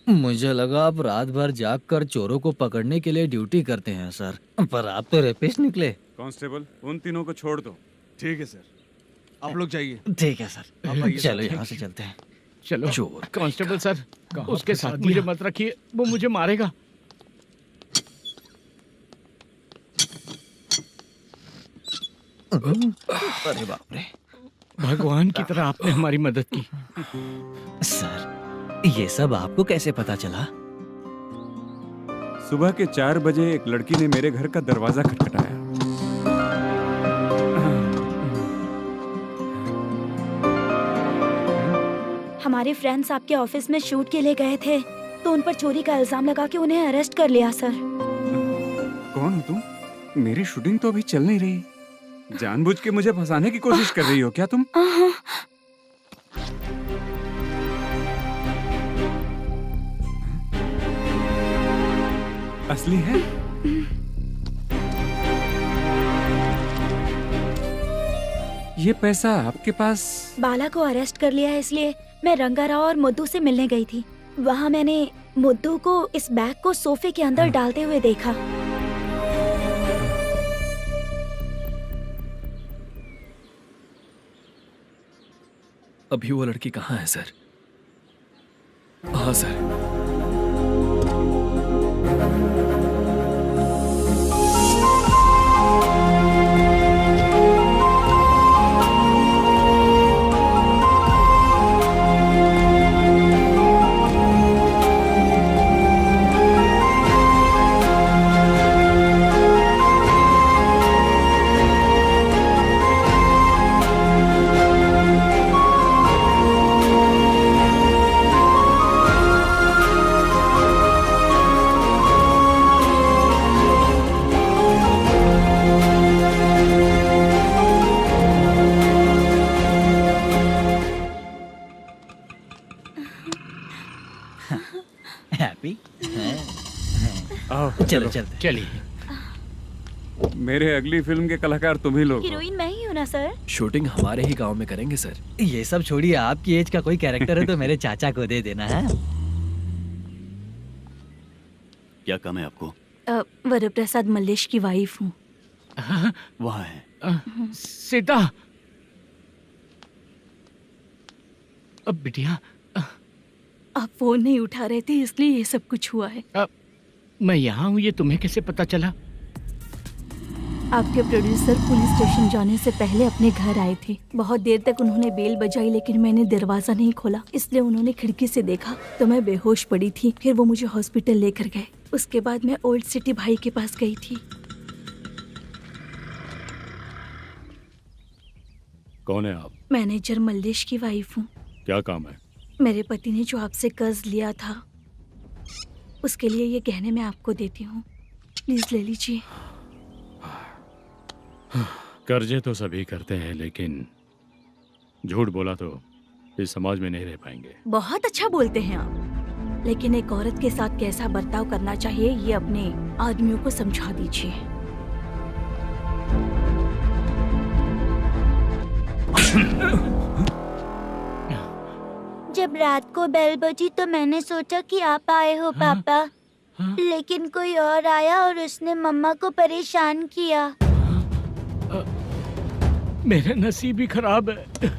मुझे लगा आप रात भर जाग कर चोरों को पकड़ने के लिए ड्यूटी करते हैं सर, पर आप तो रेपिस्ट निकले। कांस्टेबल, उन तीनों को छोड़ दो। ठीक है सर, आप लोग जाइए। ठीक है सर, चलो यहाँ से चलते हैं। चलो चोर। कांस्टेबल सर, उसके साथ मुझे मत रखिए, वो मुझे मारेगा। अरे बाप रे, भगवान की तरह आपने हमारी मदद की। सर, ये सब आपको कैसे पता चला? सुबह के 4 बजे एक लड़की ने मेरे घर का दरवाजा खटखटाया। हमारे फ्रेंड्स आपके ऑफिस में शूट के लिए गए थे, तो उन पर चोरी का इल्जाम लगा के उन्हें अरेस्ट कर लिया सर। कौन हो तुम? मेरी शूटिंग तो अभी चल नहीं रही। जानबूझ के मुझे फंसाने की कोशिश कर रही हो क्या तुम? असली है? ये पैसा आपके पास? बाला को अरेस्ट कर लिया है, इसलिए मैं रंगाराव और मुद्दू से मिलने गई थी। वहाँ मैंने मुद्दू को इस बैग को सोफे के अंदर डालते हुए देखा। अभी वो लड़की कहाँ है सर? हाँ सर। हैप्पी? आओ चलो चलते। चलिए। मेरे अगली फिल्म के कलाकार तुम ही लोग हो। हीरोइन मैं ही हूँ ना सर। शूटिंग हमारे ही गांव में करेंगे सर। ये सब छोड़िए, आपकी एज का कोई कैरेक्टर है तो मेरे चाचा को दे देना है। क्या काम है आपको? वरप्रसाद मल्लेश की वाइफ हूँ। वहाँ है। सीता। अब बिटिया, आप फोन नहीं उठा रहे थे इसलिए ये सब कुछ हुआ है। मैं यहाँ हूँ, ये तुम्हें कैसे पता चला? आपके प्रोड्यूसर पुलिस स्टेशन जाने से पहले अपने घर आए थे। बहुत देर तक उन्होंने बेल बजाई लेकिन मैंने दरवाजा नहीं खोला, इसलिए उन्होंने खिड़की से देखा तो मैं बेहोश पड़ी थी। फिर वो मुझे हॉस्पिटल लेकर गए। उसके बाद मैं ओल्ड सिटी भाई के पास गई थी। कौन है आप? मैनेजर मल्लेश की वाइफ हूँ। क्या काम है? मेरे पति ने जो आपसे कर्ज लिया था उसके लिए ये गहने मैं आपको देती हूँ, प्लीज ले लीजिए। कर्जे तो सभी करते हैं, लेकिन झूठ बोला तो इस समाज में नहीं रह पाएंगे। बहुत अच्छा बोलते हैं आप, लेकिन एक औरत के साथ कैसा बर्ताव करना चाहिए ये अपने आदमियों को समझा दीजिए। जब रात को बेल बजी तो मैंने सोचा कि आप आए हो पापा, लेकिन कोई और आया और उसने मम्मा को परेशान किया। मेरा नसीब ही खराब है।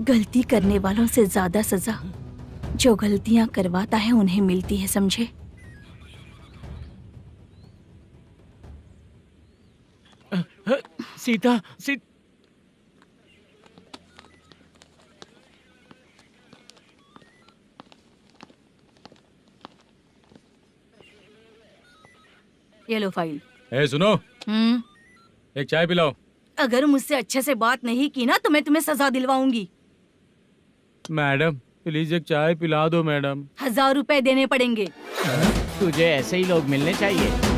गलती करने वालों से ज्यादा सजा जो गलतियां करवाता है उन्हें मिलती है, समझे? सीता, ये लो फाइल। ए सुनो, एक चाय पिलाओ। अगर मुझसे अच्छे से बात नहीं की ना तो मैं तुम्हें सजा दिलवाऊंगी। मैडम प्लीज एक चाय पिला दो मैडम। 1000 रुपए देने पड़ेंगे। तुझे ऐसे ही लोग मिलने चाहिए।